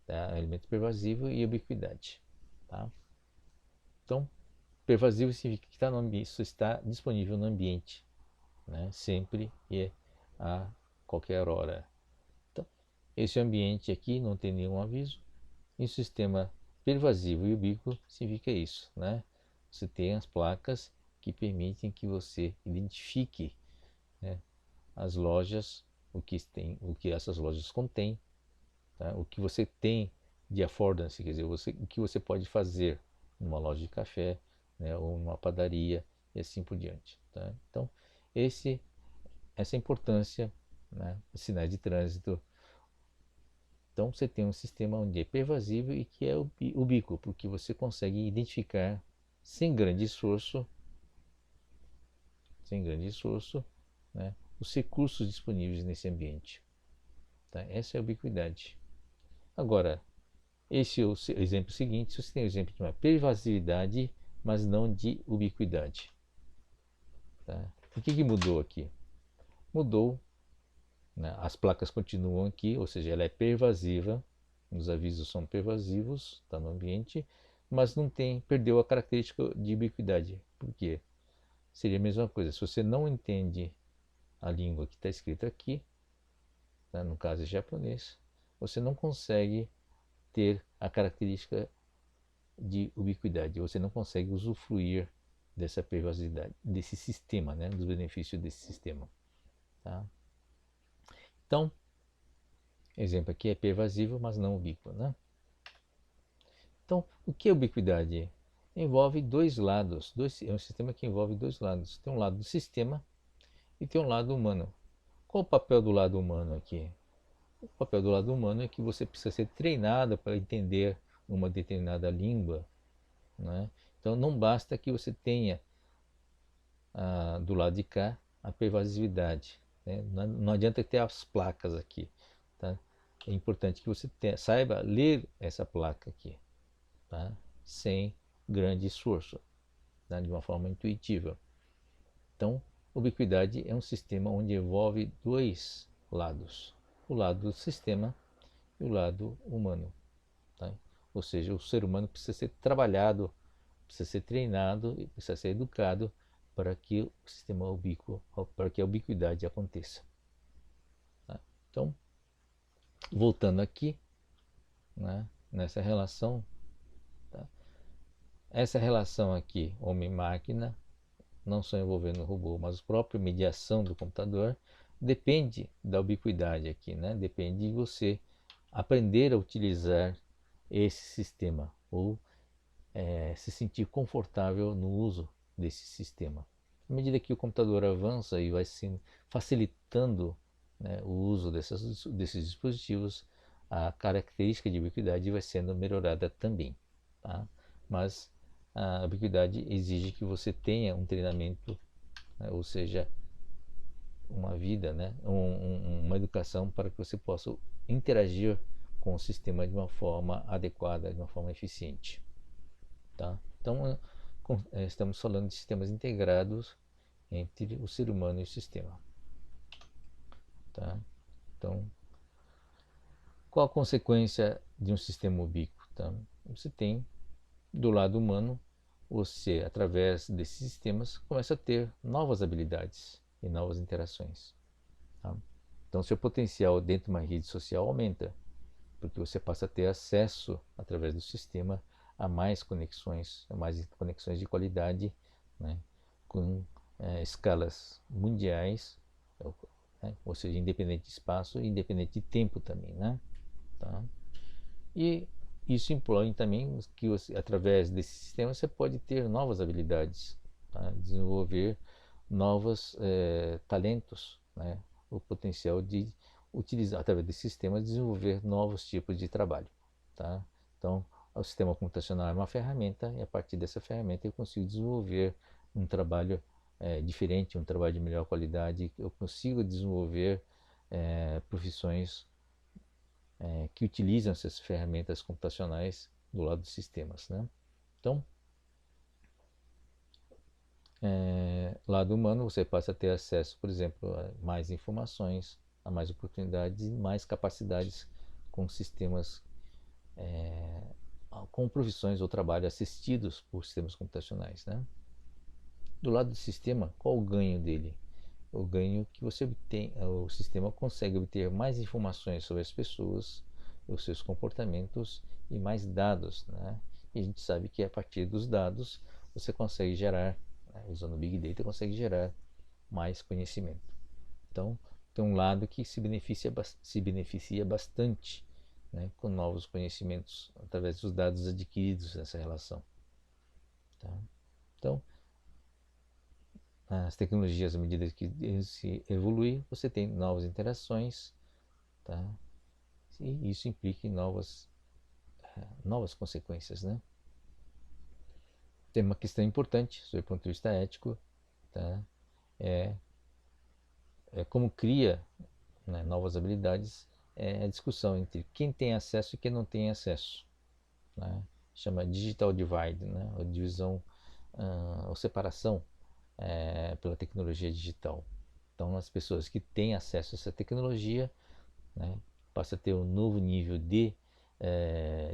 S1: tá? Elemento pervasivo e ubiquidade. Tá? Então, pervasivo significa que isso está disponível no ambiente, né? Sempre e a qualquer hora. Então, esse ambiente aqui não tem nenhum aviso. E o sistema pervasivo e ubíquo significa isso, né? Você tem as placas que permitem que você identifique, né, as lojas, o que essas lojas contêm, tá? O que você tem de affordance, quer dizer, o que você pode fazer numa loja de café, né, ou numa padaria e assim por diante. Tá? Então, essa importância, né, os sinais de trânsito. Então, você tem um sistema onde é pervasivo e que é ubíquo, porque você consegue identificar sem grande esforço, né, os recursos disponíveis nesse ambiente. Tá? Essa é a ubiquidade. Agora, esse é o exemplo seguinte. Se você tem o exemplo de uma pervasividade, mas não de ubiquidade. Tá? O que mudou aqui? Mudou, né? As placas continuam aqui, ou seja, ela é pervasiva, os avisos são pervasivos, está no ambiente, mas não tem, perdeu a característica de ubiquidade. Por quê? Seria a mesma coisa, se você não entende a língua que está escrita aqui, né, no caso é japonês, você não consegue ter a característica de ubiquidade, você não consegue usufruir dessa pervasividade, desse sistema, né, dos benefícios desse sistema. Tá? Então, exemplo aqui é pervasivo, mas não ubíquo. Né? Então, o que é ubiquidade? Envolve dois lados, é um sistema que envolve dois lados. Tem um lado do sistema e tem um lado humano. Qual o papel do lado humano aqui? O papel do lado humano é que você precisa ser treinado para entender uma determinada língua. Né? Então, não basta que você tenha do lado de cá a pervasividade. Né? Não adianta ter as placas aqui. Tá? É importante que você saiba ler essa placa aqui, tá? Sem grande esforço, tá? De uma forma intuitiva. Então, ubiquidade é um sistema onde envolve dois lados, o lado do sistema e o lado humano. Tá? Ou seja, o ser humano precisa ser trabalhado, precisa ser treinado e precisa ser educado para que o sistema ubíquo, para que a ubiquidade aconteça. Tá? Então, voltando aqui, né, nessa relação, tá? Essa relação aqui, homem-máquina, não só envolvendo o robô, mas a própria mediação do computador, depende da ubiquidade aqui, né? Depende de você aprender a utilizar esse sistema ou se sentir confortável no uso desse sistema. À medida que o computador avança e vai se facilitando, né, o uso desses dispositivos, a característica de ubiquidade vai sendo melhorada também. Tá? Mas a ubiquidade exige que você tenha um treinamento, né, ou seja, uma vida, né, uma educação para que você possa interagir com o sistema de uma forma adequada, de uma forma eficiente. Tá? Então, estamos falando de sistemas integrados entre o ser humano e o sistema. Tá? Então, qual a consequência de um sistema ubíquo? Tá? Você tem, do lado humano, você, através desses sistemas, começa a ter novas habilidades e novas interações. Tá? Então, seu potencial dentro de uma rede social aumenta, porque você passa a ter acesso, através do sistema, a mais conexões de qualidade, né, com escalas mundiais, né, ou seja, independente de espaço e independente de tempo também. Né? Tá? E isso impõe também que você, através desse sistema, você pode ter novas habilidades, tá? Desenvolver novos talentos, né? O potencial de utilizar, através desse sistema, desenvolver novos tipos de trabalho. Tá? Então, o sistema computacional é uma ferramenta e a partir dessa ferramenta eu consigo desenvolver um trabalho diferente, um trabalho de melhor qualidade, eu consigo desenvolver profissões que utilizam essas ferramentas computacionais do lado dos sistemas. Né? Então, lado humano, você passa a ter acesso, por exemplo, a mais informações, a mais oportunidades e mais capacidades com sistemas, com profissões ou trabalho assistidos por sistemas computacionais. Né? Do lado do sistema, qual o ganho dele? O ganho que você obtém, o sistema consegue obter mais informações sobre as pessoas, os seus comportamentos e mais dados, né? E a gente sabe que a partir dos dados você consegue gerar, né, usando o Big Data, consegue gerar mais conhecimento. Então, tem um lado que se beneficia bastante, né, com novos conhecimentos através dos dados adquiridos nessa relação. Tá? Então, as tecnologias, à medida que se evolui, você tem novas interações, tá? E isso implica em novas consequências, né? Tem uma questão importante, sob o ponto de vista ético, tá? É como cria, né, novas habilidades, a discussão entre quem tem acesso e quem não tem acesso, né? Chama digital divide, né? A divisão ou separação pela tecnologia digital. Então, as pessoas que têm acesso a essa tecnologia, né, passam a ter um novo nível de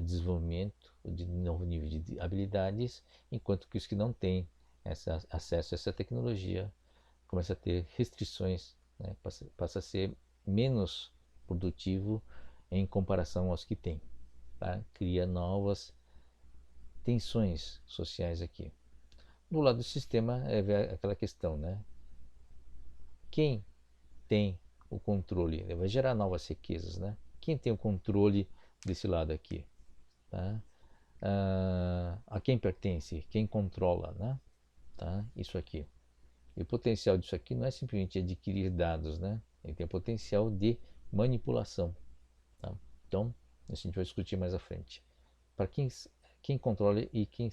S1: desenvolvimento, de novo nível de habilidades, enquanto que os que não têm acesso a essa tecnologia começam a ter restrições, né, passa a ser menos produtivo em comparação aos que têm. Tá? Cria novas tensões sociais aqui. Do lado do sistema é aquela questão, né? Quem tem o controle, vai gerar novas riquezas, né? Quem tem o controle desse lado aqui, tá? A quem pertence, quem controla, né? Tá? Isso aqui. E o potencial disso aqui não é simplesmente adquirir dados, né? Ele tem o potencial de manipulação, tá? Então, a gente vai discutir mais à frente. Para quem controla e que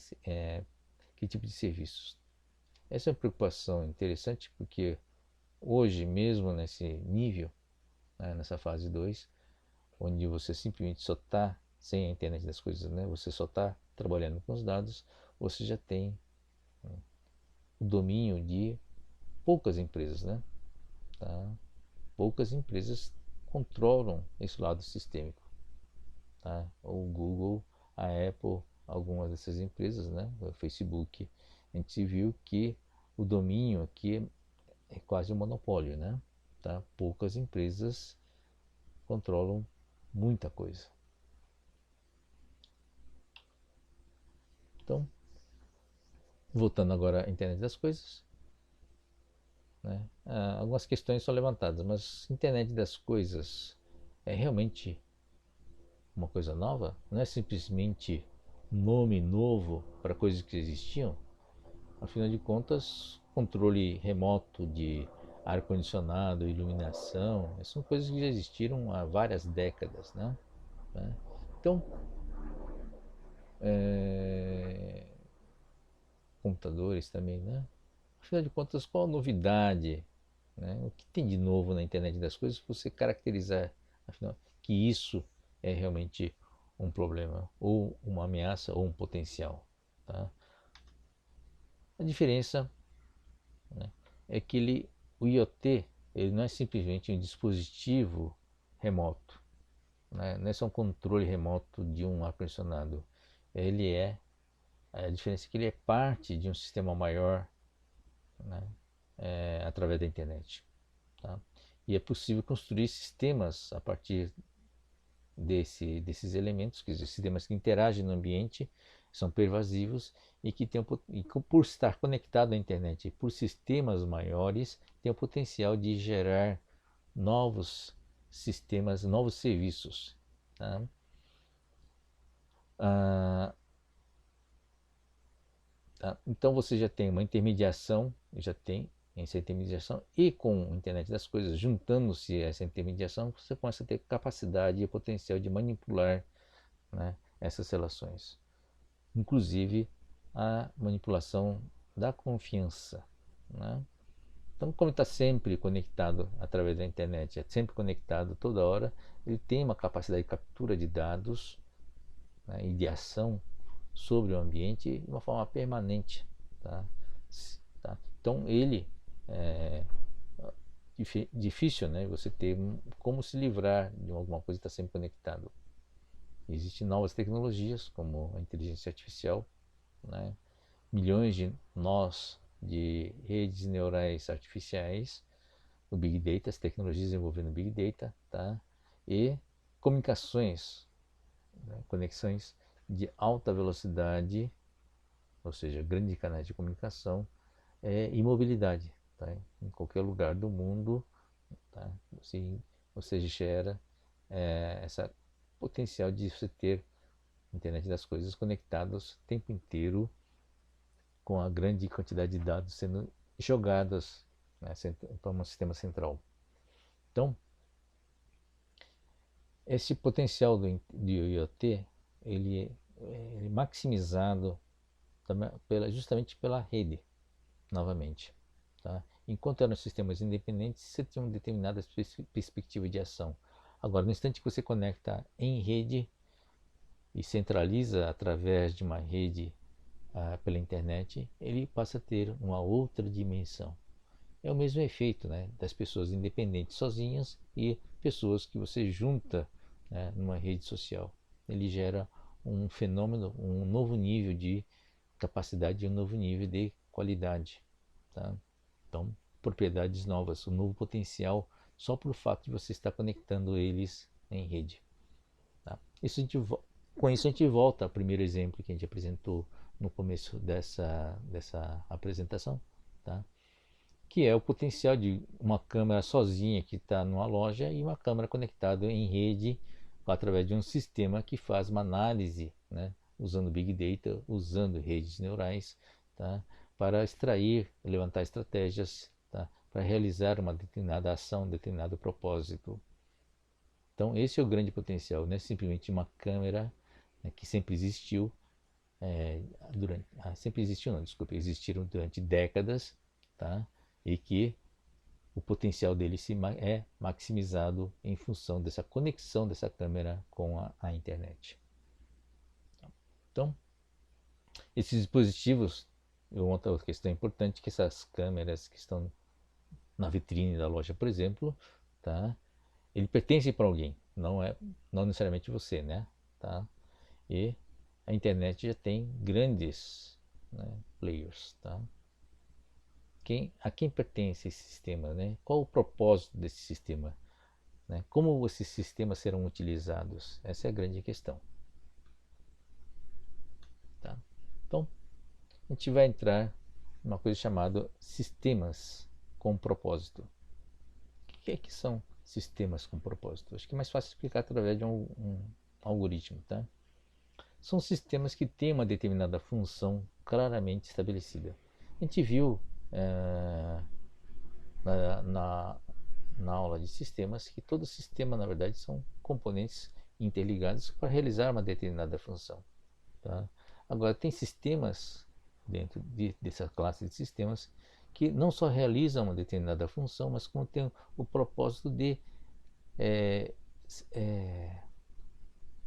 S1: tipo de serviços. Essa é uma preocupação interessante porque hoje mesmo nesse nível, né, nessa fase 2, onde você simplesmente só está sem a internet das coisas, né, você só está trabalhando com os dados, você já tem o domínio de poucas empresas, né? Tá? Poucas empresas controlam esse lado sistêmico. Tá? O Google, a Apple, algumas dessas empresas, né? O Facebook, a gente viu que o domínio aqui é quase um monopólio, né? Tá? Poucas empresas controlam muita coisa. Então, voltando agora à internet das coisas, né? Algumas questões são levantadas, mas internet das coisas é realmente uma coisa nova? Não é simplesmente um nome novo para coisas que existiam? Afinal de contas, controle remoto de ar-condicionado, iluminação, são coisas que já existiram há várias décadas, né? Então, computadores também, né? Afinal de contas, qual a novidade, né? O que tem de novo na internet das coisas para você caracterizar, afinal, que isso é realmente um problema, ou uma ameaça, ou um potencial, tá? A diferença, né, é que o IoT ele não é simplesmente um dispositivo remoto, né? Não é só um controle remoto de um ar-condicionado. Ele a diferença é que ele é parte de um sistema maior, né? Através da internet. Tá? E é possível construir sistemas a partir desses elementos, quer dizer, sistemas que interagem no ambiente, são pervasivos e que por estar conectado à internet e por sistemas maiores, tem o potencial de gerar novos sistemas, novos serviços. Tá? Ah, tá? Então você já tem uma intermediação, já tem essa intermediação, e com a internet das coisas, juntando-se a essa intermediação, você começa a ter capacidade e potencial de manipular, né, essas relações. Inclusive a manipulação da confiança, né? Então, como está sempre conectado através da internet, é sempre conectado toda hora, ele tem uma capacidade de captura de dados, né, e de ação sobre o ambiente de uma forma permanente. Tá? Tá? Então, ele é difícil, né, você ter como se livrar de alguma coisa que está sempre conectado. Existem novas tecnologias, como a inteligência artificial, né? Milhões de nós de redes neurais artificiais, o Big Data, as tecnologias envolvendo Big Data, tá? E comunicações, né? Conexões de alta velocidade, ou seja, grandes canais de comunicação, e mobilidade, tá? Em qualquer lugar do mundo, tá? Assim, você gera essa potencial de você ter internet das coisas conectadas o tempo inteiro com a grande quantidade de dados sendo jogadas, né, para um sistema central. Então, esse potencial do IoT ele é maximizado justamente pela rede, novamente. Tá? Enquanto eram sistemas independentes, você tinha uma determinada perspectiva de ação. Agora, no instante que você conecta em rede e centraliza através de uma rede pela internet, ele passa a ter uma outra dimensão. É o mesmo efeito, né, das pessoas independentes sozinhas e pessoas que você junta, né, numa rede social. Ele gera um fenômeno, um novo nível de capacidade e um novo nível de qualidade. Tá? Então, propriedades novas, um novo potencial só por fato de você estar conectando eles em rede. Tá? Com isso a gente volta ao primeiro exemplo que a gente apresentou no começo dessa apresentação, tá? Que é o potencial de uma câmera sozinha que está numa loja e uma câmera conectada em rede através de um sistema que faz uma análise, né, usando Big Data, usando redes neurais, tá, para extrair, levantar estratégias, tá, para realizar uma determinada ação, um determinado propósito. Então esse é o grande potencial, não é simplesmente uma câmera, né, que sempre existiu, sempre existiu não, desculpa, existiram durante décadas, tá, e que o potencial dele é maximizado em função dessa conexão dessa câmera com a internet. Então, esses dispositivos, outra questão importante, que essas câmeras que estão na vitrine da loja, por exemplo, tá? Ele pertence para alguém, não necessariamente você, né? Tá? E a internet já tem grandes, né, players, tá? A quem pertence esse sistema, né? Qual o propósito desse sistema, né? Como esses sistemas serão utilizados? Essa é a grande questão. Tá? Então, a gente vai entrar numa coisa chamada sistemas com propósito. O que é que são sistemas com propósito? Acho que é mais fácil explicar através de um algoritmo. Tá? São sistemas que têm uma determinada função claramente estabelecida. A gente viu na aula de sistemas que todo sistema, na verdade, são componentes interligados para realizar uma determinada função. Tá? Agora, tem sistemas dentro dessa classe de sistemas que não só realizam uma determinada função, mas como tem o propósito de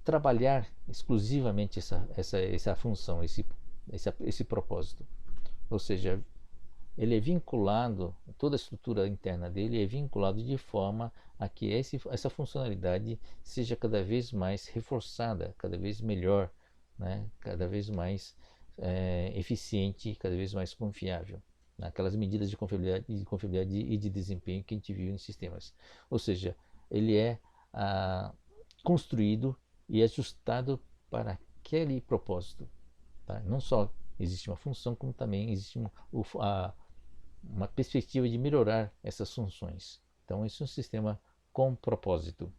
S1: trabalhar exclusivamente essa função, esse propósito. Ou seja, ele é vinculado, toda a estrutura interna dele é vinculado de forma a que essa funcionalidade seja cada vez mais reforçada, cada vez melhor, né? Cada vez mais eficiente, cada vez mais confiável. Naquelas medidas de confiabilidade e de desempenho que a gente viu em sistemas. Ou seja, ele é construído e ajustado para aquele propósito. Tá? Não só existe uma função, como também existe uma perspectiva de melhorar essas funções. Então, esse é um sistema com propósito.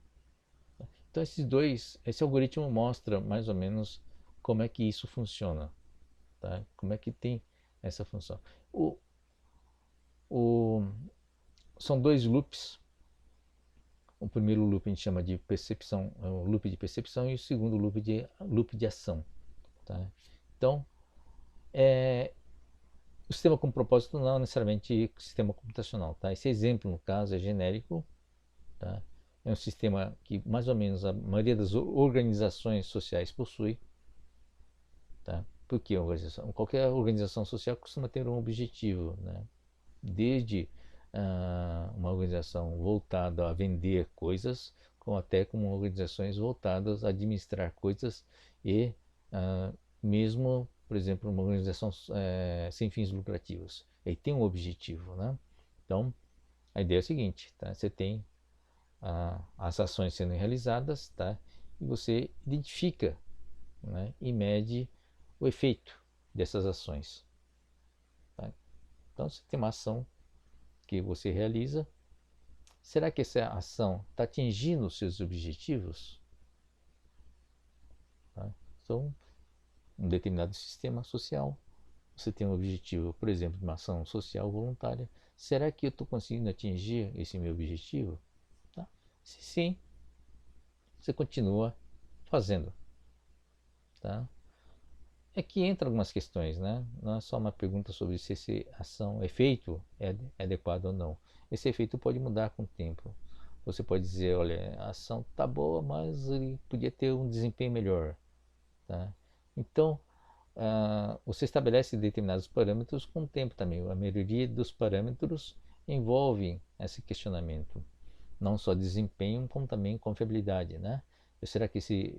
S1: Então, esse algoritmo mostra mais ou menos como é que isso funciona, tá? Como é que tem essa função. São dois loops. O primeiro loop a gente chama de percepção, é o loop de percepção, e o segundo loop de ação. Tá? Então, o sistema com propósito não é necessariamente sistema computacional. Tá? Esse exemplo, no caso, é genérico. Tá? É um sistema que mais ou menos a maioria das organizações sociais possui. Tá? Porque qualquer organização social costuma ter um objetivo, né? Desde uma organização voltada a vender coisas, até como organizações voltadas a administrar coisas e mesmo, por exemplo, uma organização sem fins lucrativos. Ele tem um objetivo, né? Então, a ideia é a seguinte, tá? Você tem as ações sendo realizadas, tá? E você identifica, né, e mede o efeito dessas ações. Tá? Então, você tem uma ação que você realiza. Será que essa ação está atingindo os seus objetivos? Tá? Então, um determinado sistema social, você tem um objetivo, por exemplo, de uma ação social voluntária. Será que eu estou conseguindo atingir esse meu objetivo? Tá? Se sim, você continua fazendo. Tá? É que entra algumas questões, né? Não é só uma pergunta sobre se esse efeito é adequado ou não. Esse efeito pode mudar com o tempo. Você pode dizer, olha, a ação tá boa, mas ele podia ter um desempenho melhor. Tá? Então, você estabelece determinados parâmetros com o tempo também. A maioria dos parâmetros envolve esse questionamento, não só desempenho, como também confiabilidade, né? Será que esse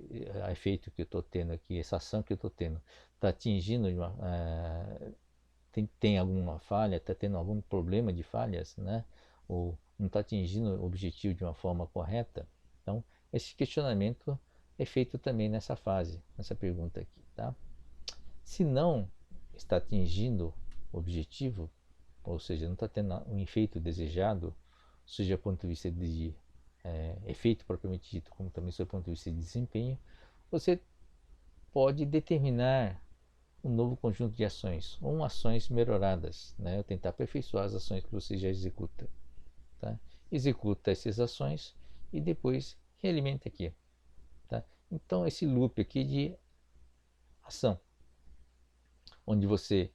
S1: efeito que eu estou tendo aqui, essa ação que eu estou tendo, está atingindo tem alguma falha, está tendo algum problema de falhas, né? Ou não está atingindo o objetivo de uma forma correta? Então, esse questionamento é feito também nessa fase, nessa pergunta aqui, tá? Se não está atingindo o objetivo, ou seja, não está tendo um efeito desejado, seja do ponto de vista de efeito propriamente dito, como também do ponto de vista de desempenho, você pode determinar um novo conjunto de ações, ou ações melhoradas, né? Tentar aperfeiçoar as ações que você já executa. Tá? Executa essas ações e depois realimenta aqui. Tá? Então, esse loop aqui de ação, onde você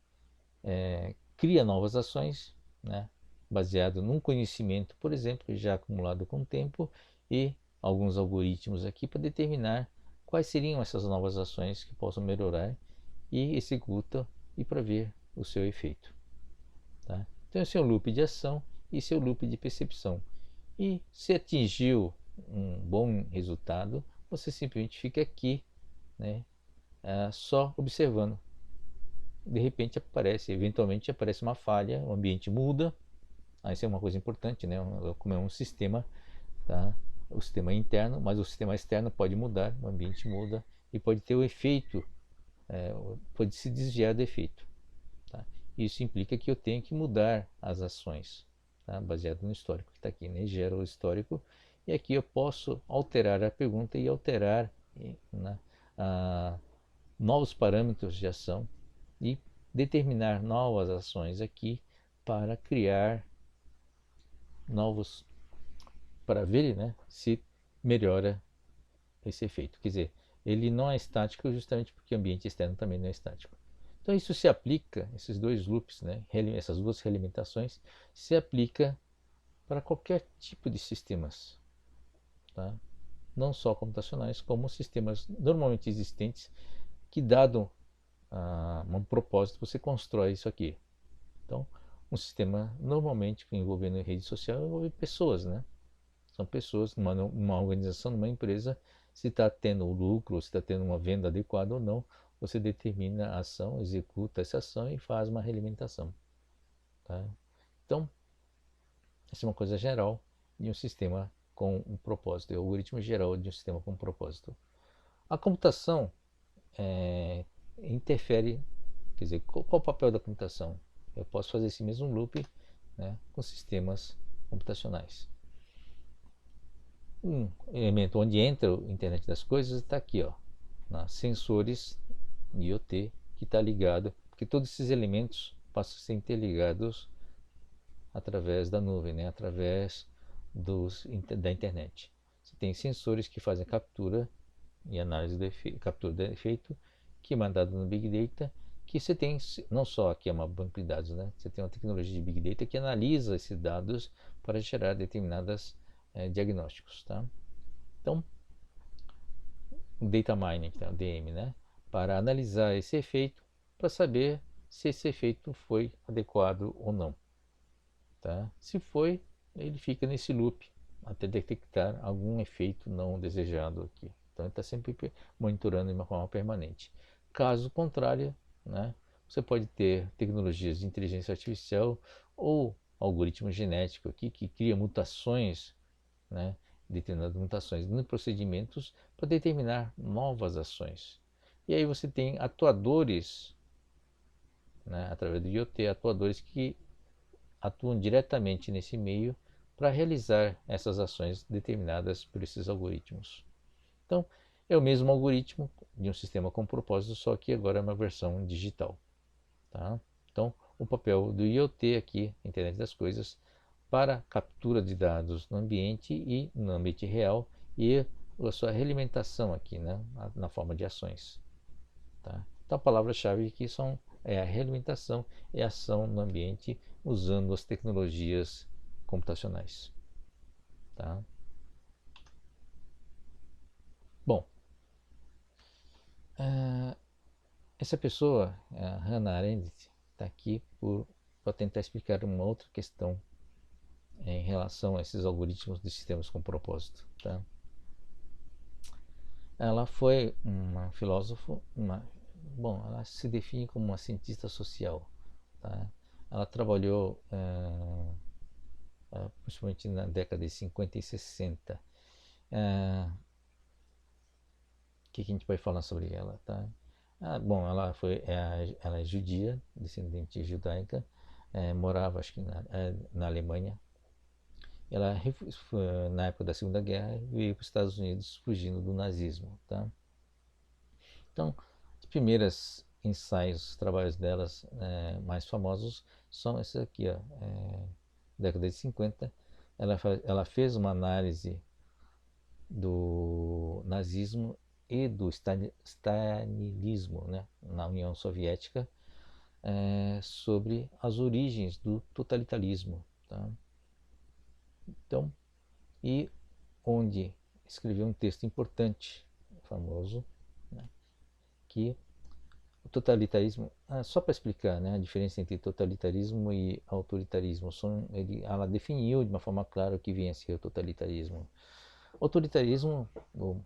S1: cria novas ações, né? Baseado num conhecimento, por exemplo, já acumulado com o tempo, e alguns algoritmos aqui para determinar quais seriam essas novas ações que possam melhorar, e executa e para ver o seu efeito. Tá? Então esse é o loop de ação e esse é o loop de percepção. E se atingiu um bom resultado, você simplesmente fica aqui, né, só observando. De repente eventualmente aparece uma falha, o ambiente muda. Isso é uma coisa importante, né? Como é um sistema, tá? O sistema é interno, mas o sistema externo pode mudar, o ambiente muda e pode ter o efeito, pode se desviar do efeito. Tá? Isso implica que eu tenho que mudar as ações, tá? Baseado no histórico que está aqui, né? Gera o histórico, e aqui eu posso alterar a pergunta e alterar, né, novos parâmetros de ação e determinar novas ações aqui para criar novos, para ver, né, se melhora esse efeito. Quer dizer, ele não é estático justamente porque o ambiente externo também não é estático. Então isso se aplica, esses dois loops, né, essas duas realimentações, se aplica para qualquer tipo de sistemas, tá? Não só computacionais, como sistemas normalmente existentes, que dado um propósito, você constrói isso aqui. Então, um sistema normalmente envolvendo rede social envolve pessoas, né? São pessoas, numa organização, numa empresa, se está tendo lucro, se está tendo uma venda adequada ou não, você determina a ação, executa essa ação e faz uma realimentação. Tá? Então, essa é uma coisa geral de um sistema com um propósito, é o algoritmo geral de um sistema com um propósito. A computação interfere, quer dizer, qual o papel da computação? Eu posso fazer esse mesmo loop, né, com sistemas computacionais. Um elemento onde entra a internet das coisas está aqui, ó, sensores IoT, que está ligado, porque todos esses elementos passam a ser interligados através da nuvem, né, através da internet. Você tem sensores que fazem captura e análise do efeito, captura do efeito, que é mandado no Big Data, que você tem, não só aqui é uma banco de dados, né? Você tem uma tecnologia de Big Data que analisa esses dados para gerar determinados diagnósticos, tá? Então, o Data Mining, tá? O DM, né? Para analisar esse efeito, para saber se esse efeito foi adequado ou não, tá? Se foi, ele fica nesse loop até detectar algum efeito não desejado aqui. Então ele está sempre monitorando de uma forma permanente. Caso contrário, né, você pode ter tecnologias de inteligência artificial ou algoritmo genético aqui que cria mutações, né, determinadas mutações nos procedimentos para determinar novas ações. E aí você tem atuadores, né, através do IoT, atuadores que atuam diretamente nesse meio para realizar essas ações determinadas por esses algoritmos. Então, é o mesmo algoritmo de um sistema com propósito, só que agora é uma versão digital. Tá? Então, o papel do IoT aqui, Internet das Coisas, para captura de dados no ambiente e no ambiente real, e a sua realimentação aqui, né, na forma de ações. Tá? Então, a palavra-chave aqui é a realimentação e a ação no ambiente usando as tecnologias computacionais. Tá? Bom, Essa pessoa, a Hannah Arendt, está aqui para tentar explicar uma outra questão em relação a esses algoritmos de sistemas com propósito. Tá? Ela foi uma filósofa, bom, ela se define como uma cientista social. Tá? Ela trabalhou principalmente na década de 50 e 60. O que a gente pode falar sobre ela? Tá? Bom, ela é judia, descendente judaica, morava acho que na Alemanha. Ela, na época da Segunda Guerra, veio para os Estados Unidos fugindo do nazismo. Tá? Então, os primeiros ensaios, trabalhos delas mais famosos são esses aqui, ó, década de 50. Ela fez uma análise do nazismo e do stalinismo, né, na União Soviética, sobre as origens do totalitarismo. Tá? Então, e onde escreveu um texto importante, famoso, né, que o totalitarismo, só para explicar, né, a diferença entre totalitarismo e autoritarismo, ela definiu de uma forma clara o que vinha a ser o totalitarismo. Autoritarismo,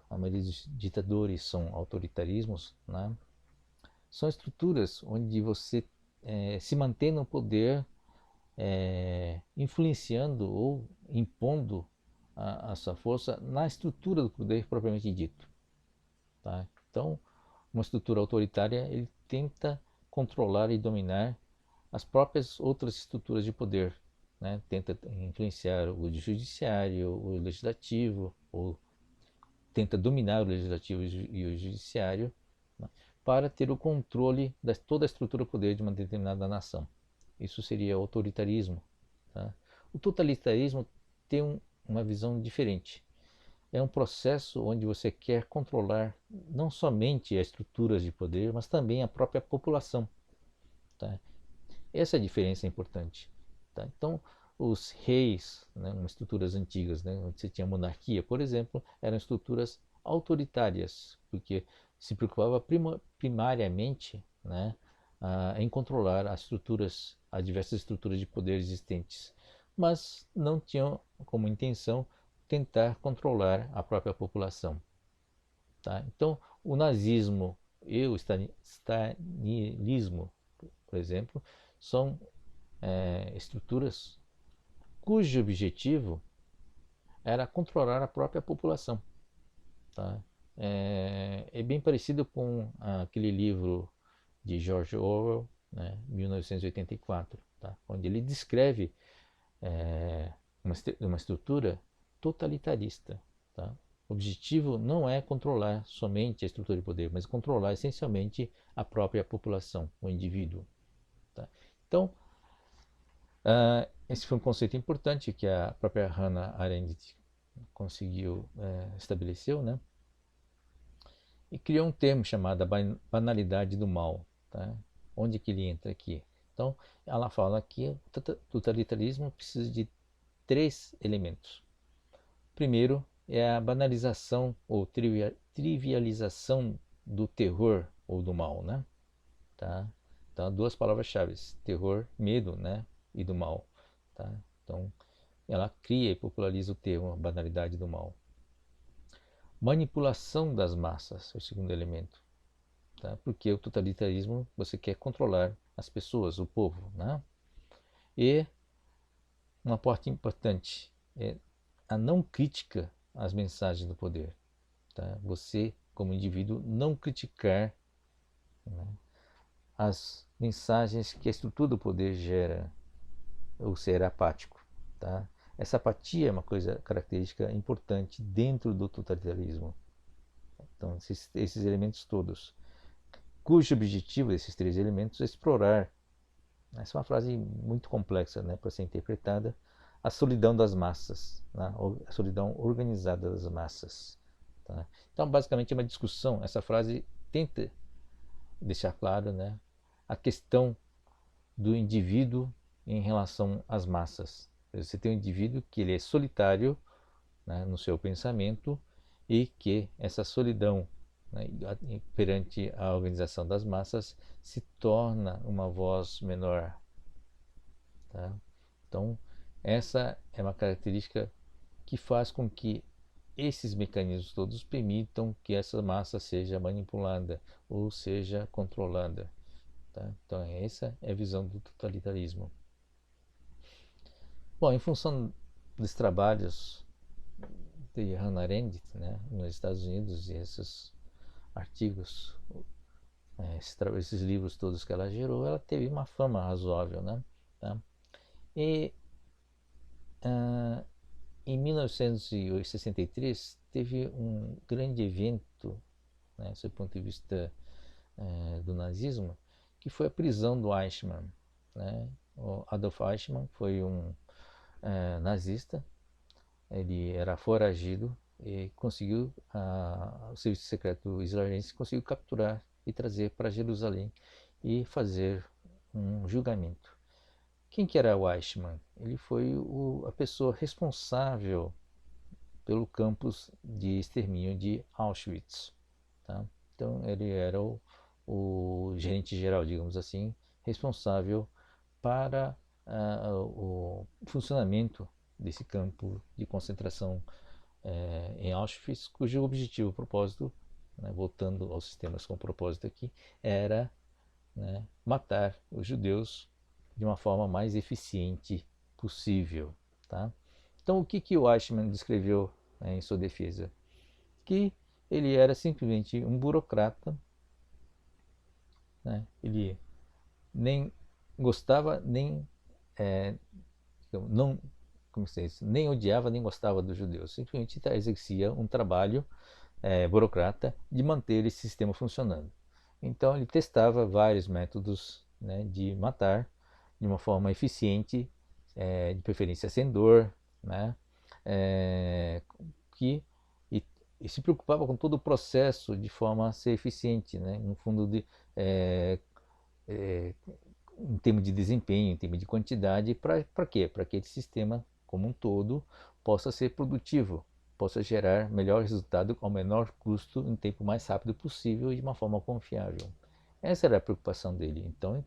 S1: a maioria dos ditadores são autoritarismos, né, são estruturas onde você se mantém no poder, influenciando ou impondo a sua força na estrutura do poder propriamente dito. Tá? Então, uma estrutura autoritária, ele tenta controlar e dominar as próprias outras estruturas de poder, né? Tenta influenciar o judiciário, o legislativo, ou tenta dominar o legislativo e o judiciário, né? Para ter o controle de toda a estrutura de poder de uma determinada nação. Isso seria autoritarismo. Tá? O totalitarismo tem uma visão diferente. É um processo onde você quer controlar não somente as estruturas de poder, mas também a própria população. Tá? Essa diferença é importante. Tá? Então, os reis, né, em estruturas antigas, né, onde você tinha monarquia, por exemplo, eram estruturas autoritárias, porque se preocupava primariamente, né, em controlar as diversas estruturas de poder existentes, mas não tinham como intenção tentar controlar a própria população. Tá? Então, o nazismo e o stalinismo, por exemplo, são estruturas cujo objetivo era controlar a própria população. Tá? É bem parecido com aquele livro de George Orwell, né, 1984, tá? Onde ele descreve uma estrutura totalitarista. Tá? O objetivo não é controlar somente a estrutura de poder, mas controlar essencialmente a própria população, o indivíduo. Tá? Então, esse foi um conceito importante que a própria Hannah Arendt conseguiu estabeleceu, né? E criou um termo chamado banalidade do mal. Tá? Onde que ele entra aqui? Então, ela fala que o totalitarismo precisa de 3 elementos. Primeiro é a banalização ou trivialização do terror ou do mal, né? Tá? Então, 2 palavras-chave: terror, medo, né? E do mal. Tá? Então, ela cria e populariza o termo banalidade do mal. Manipulação das massas é o segundo elemento. Tá? Porque o totalitarismo, você quer controlar as pessoas, o povo, né? E uma parte importante é a não crítica às mensagens do poder. Tá? Você, como indivíduo, não criticar, né, as mensagens que a estrutura do poder gera, ou ser apático. Tá? Essa apatia é uma coisa característica importante dentro do totalitarismo. Então, esses elementos todos, cujo objetivo desses 3 elementos é explorar, essa é uma frase muito complexa, né, para ser interpretada, a solidão das massas, né, a solidão organizada das massas. Tá? Então, basicamente, é uma discussão. Essa frase tenta deixar claro, né, a questão do indivíduo em relação às massas. Você tem um indivíduo que ele é solitário, né, no seu pensamento, e que essa solidão né, e perante a organização das massas, se torna uma voz menor. Tá? Então, essa é uma característica que faz com que esses mecanismos todos permitam que essa massa seja manipulada ou seja controlada. Tá? Então, essa é a visão do totalitarismo. Bom, em função dos trabalhos de Hannah Arendt, né, nos Estados Unidos, e esses artigos, esses livros todos que ela gerou, ela teve uma fama razoável, né? Tá? E em 1963 teve um grande evento, né, sob o ponto de vista do nazismo, que foi a prisão do Eichmann. Né? O Adolf Eichmann foi um nazista, ele era foragido e conseguiu, o serviço secreto israelense conseguiu capturar e trazer para Jerusalém e fazer um julgamento. Quem que era o Eichmann? Ele foi a pessoa responsável pelo campus de extermínio de Auschwitz. Tá? Então ele era o gerente geral, digamos assim, responsável para o funcionamento desse campo de concentração em Auschwitz, cujo objetivo, o propósito, né, voltando aos sistemas com propósito aqui, era, né, matar os judeus de uma forma mais eficiente possível. Tá? Então, o que o Eichmann descreveu, né, em sua defesa? Que ele era simplesmente um burocrata, né? Ele nem gostava, nem não, como se diz, nem odiava, nem gostava dos judeus. Simplesmente exercia um trabalho burocrata de manter esse sistema funcionando. Então ele testava vários métodos, né, de matar de uma forma eficiente, de preferência sem dor, né, que e se preocupava com todo o processo de forma a ser eficiente, né, no fundo em termos de desempenho, em termos de quantidade, para quê? Para que esse sistema como um todo possa ser produtivo, possa gerar melhor resultado ao menor custo em tempo mais rápido possível e de uma forma confiável. Essa era a preocupação dele. Então ele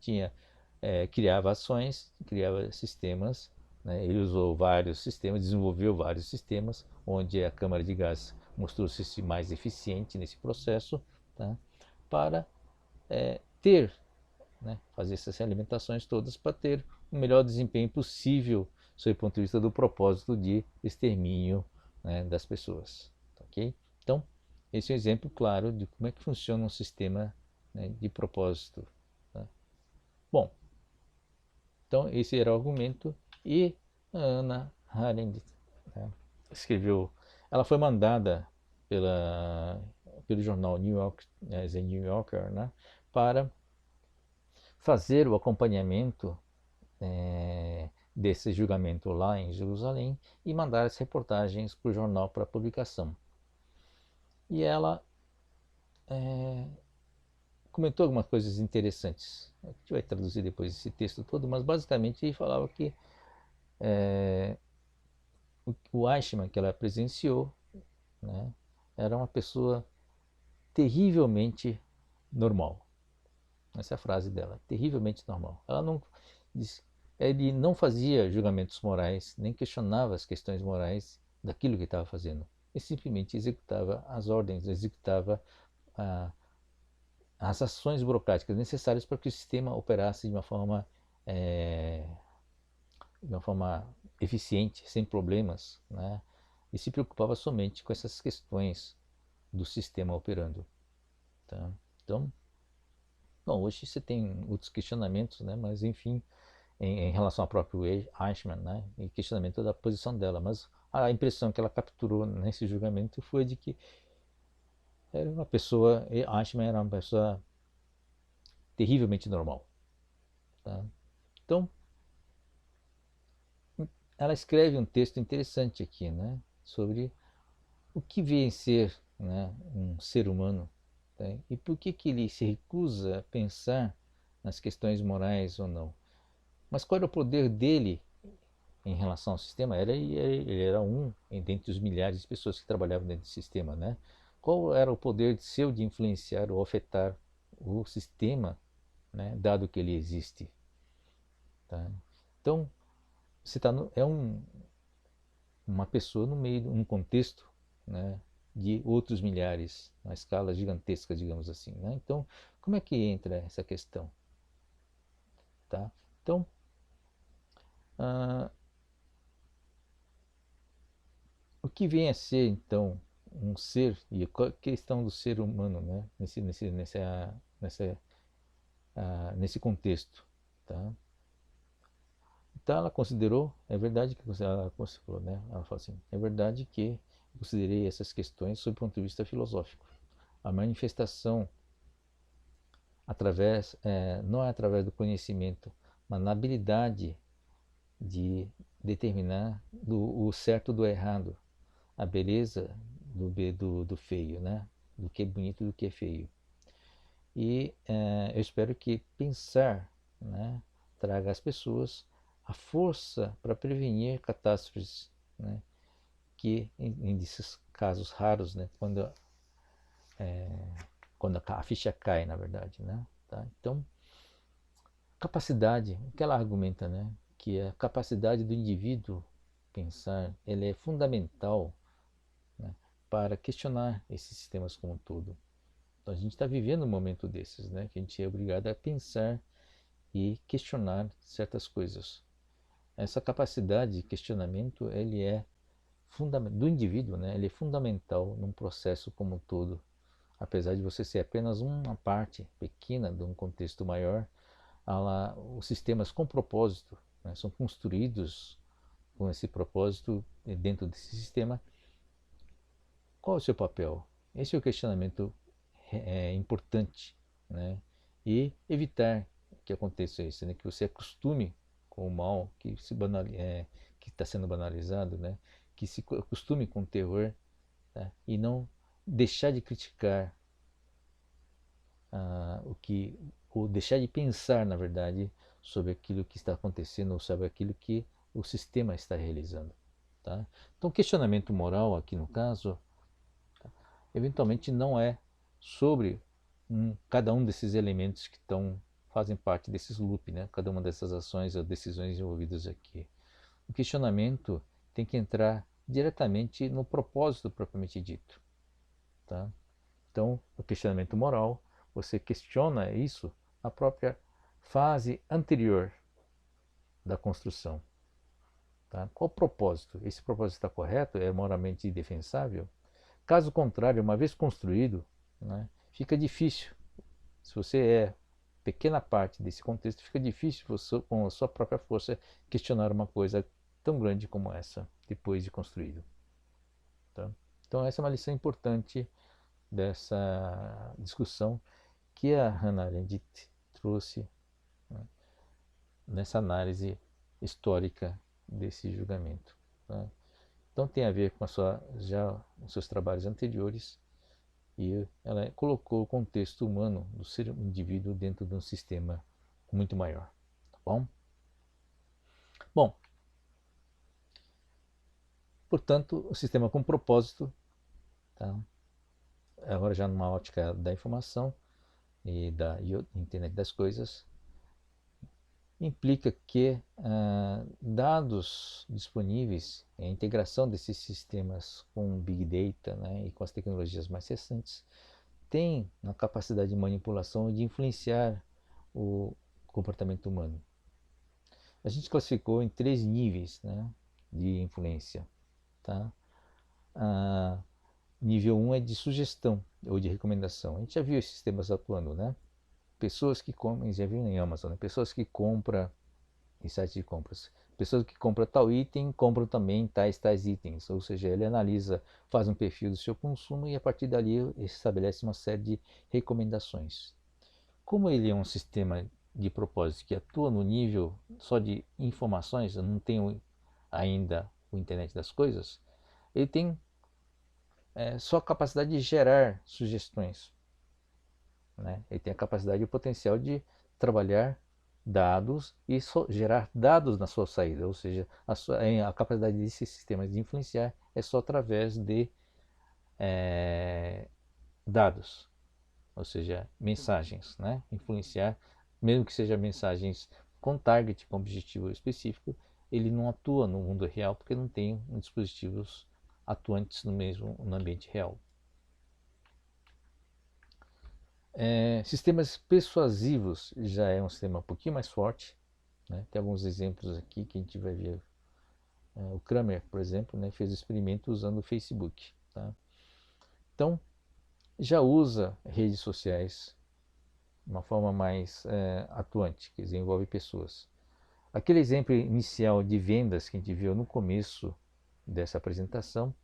S1: criava ações, criava sistemas, né? Ele usou vários sistemas, desenvolveu vários sistemas, onde a câmara de gás mostrou-se mais eficiente nesse processo, tá? Para ter, né, fazer essas alimentações todas para ter o melhor desempenho possível sob o ponto de vista do propósito de extermínio, né, das pessoas. Ok? Então, esse é um exemplo claro de como é que funciona um sistema, né, de propósito. Tá? Bom, então esse era o argumento e a Hannah Arendt, né, escreveu, ela foi mandada pelo jornal New York, The New Yorker, né, para fazer o acompanhamento desse julgamento lá em Jerusalém e mandar as reportagens para o jornal para publicação. E ela comentou algumas coisas interessantes. A gente vai traduzir depois esse texto todo, mas basicamente ele falava que o Eichmann que ela presenciou, né, era uma pessoa terrivelmente normal. Essa é a frase dela, terrivelmente normal. Ela não ele não fazia julgamentos morais, nem questionava as questões morais daquilo que estava fazendo. Ele simplesmente executava as ordens, executava ah, as ações burocráticas necessárias para que o sistema operasse de uma forma eficiente, sem problemas, né? E se preocupava somente com essas questões do sistema operando. Tá? Então, bom, hoje você tem outros questionamentos, né? Mas enfim, em relação ao próprio Eichmann, né? E questionamento da posição dela, mas a impressão que ela capturou nesse julgamento foi de que era uma pessoa, Eichmann era uma pessoa terrivelmente normal. Tá? Então, ela escreve um texto interessante aqui, né? Sobre o que vem ser, né, um ser humano, tá? E por que ele se recusa a pensar nas questões morais ou não. Mas qual era o poder dele em relação ao sistema? Ele era um dentre os milhares de pessoas que trabalhavam dentro do sistema, né? qual era o poder seu de influenciar ou afetar o sistema, né, dado que ele existe. Tá? Então, você tá uma pessoa no meio de um contexto, né, de outros milhares, uma escala gigantesca, digamos assim. Né? Então, como é que entra essa questão? Tá? Então, ah, o que vem a ser, então, um ser, e a questão do ser humano, né, nesse contexto. Tá? Então ela considerou, é verdade que ela falou, né? Ela falou assim, é verdade que eu considerei essas questões sob o ponto de vista filosófico. A manifestação não é através do conhecimento, mas na habilidade de determinar o certo do errado, a beleza do feio, né? Do que é bonito e do que é feio. E eu espero que pensar, né, traga às pessoas a força para prevenir catástrofes, né, que em desses casos raros, né, quando a ficha cai, na verdade, né, tá? Então, capacidade, o que ela argumenta, né, que a capacidade do indivíduo pensar, ela é fundamental, né, para questionar esses sistemas como um todo. Então, a gente está vivendo um momento desses, né, que a gente é obrigado a pensar e questionar certas coisas. Essa capacidade de questionamento, ele é do indivíduo, né? Ele é fundamental num processo como um todo. Apesar de você ser apenas uma parte pequena de um contexto maior, os sistemas com propósito, né, são construídos com esse propósito dentro desse sistema. Qual é o seu papel? Esse é o questionamento importante, né? E evitar que aconteça isso, né? Que você acostume com o mal que está sendo banalizado, né? Que se acostume com o terror, tá? E não deixar de criticar ou deixar de pensar, na verdade, sobre aquilo que está acontecendo ou sobre aquilo que o sistema está realizando. Tá? Então, questionamento moral aqui no caso, eventualmente não é sobre cada um desses elementos que fazem parte desses loop, né? Cada uma dessas ações ou decisões envolvidas aqui. O questionamento tem que entrar diretamente no propósito propriamente dito. Tá? Então, o questionamento moral, você questiona isso na própria fase anterior da construção. Tá? Qual o propósito? Esse propósito está correto? É moralmente indefensável? Caso contrário, uma vez construído, né, fica difícil. Se você é pequena parte desse contexto, fica difícil você, com a sua própria força, questionar uma coisa tão grande como essa, depois de construído. Tá? Então essa é uma lição importante dessa discussão que a Hannah Arendt trouxe, né, nessa análise histórica desse julgamento. Tá? Então tem a ver com os seus trabalhos anteriores, e ela colocou o contexto humano do ser indivíduo dentro de um sistema muito maior. Tá bom? Bom, portanto, o sistema com propósito, tá? Agora já numa ótica da informação e da internet das coisas, implica que dados disponíveis, a integração desses sistemas com Big Data, né, e com as tecnologias mais recentes, tem a capacidade de manipulação e de influenciar o comportamento humano. A gente classificou em 3 níveis, né, de influência. Tá? Nível 1 é de sugestão ou de recomendação. A gente já viu esses sistemas atuando, né? Pessoas que compram, já viu em Amazon, né? Pessoas que compram em sites de compras. Pessoas que compram tal item compram também tais itens. Ou seja, ele analisa, faz um perfil do seu consumo e a partir dali estabelece uma série de recomendações. Como ele é um sistema de propósito que atua no nível só de informações, eu não tenho ainda o internet das coisas, ele tem só a capacidade de gerar sugestões. Né? Ele tem a capacidade e o potencial de trabalhar dados e gerar dados na sua saída, ou seja, a capacidade desses sistemas de influenciar é só através de dados, ou seja, mensagens, né? Influenciar, mesmo que seja mensagens com target, com objetivo específico, ele não atua no mundo real porque não tem dispositivos atuantes no ambiente real. Sistemas persuasivos já é um sistema um pouquinho mais forte, né? Tem alguns exemplos aqui que a gente vai ver. O Kramer, por exemplo, né, fez experimento usando o Facebook. Tá? Então, já usa redes sociais de uma forma mais atuante, que desenvolve pessoas. Aquele exemplo inicial de vendas que a gente viu no começo dessa apresentação,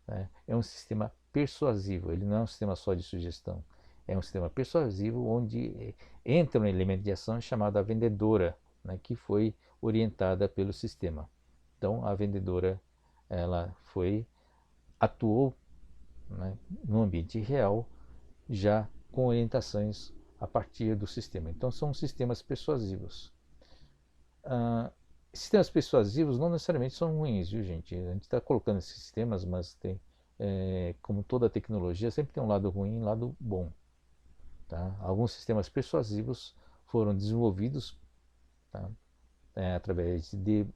S1: né, é um sistema persuasivo, ele não é um sistema só de sugestão, é um sistema persuasivo onde entra um elemento de ação chamado a vendedora, né, que foi orientada pelo sistema. Então a vendedora ela atuou, né, no ambiente real já com orientações a partir do sistema. Então são sistemas persuasivos. Sistemas persuasivos não necessariamente são ruins, viu, gente? A gente está colocando esses sistemas, mas tem, como toda tecnologia, sempre tem um lado ruim e um lado bom. Tá? Alguns sistemas persuasivos foram desenvolvidos, tá? Através de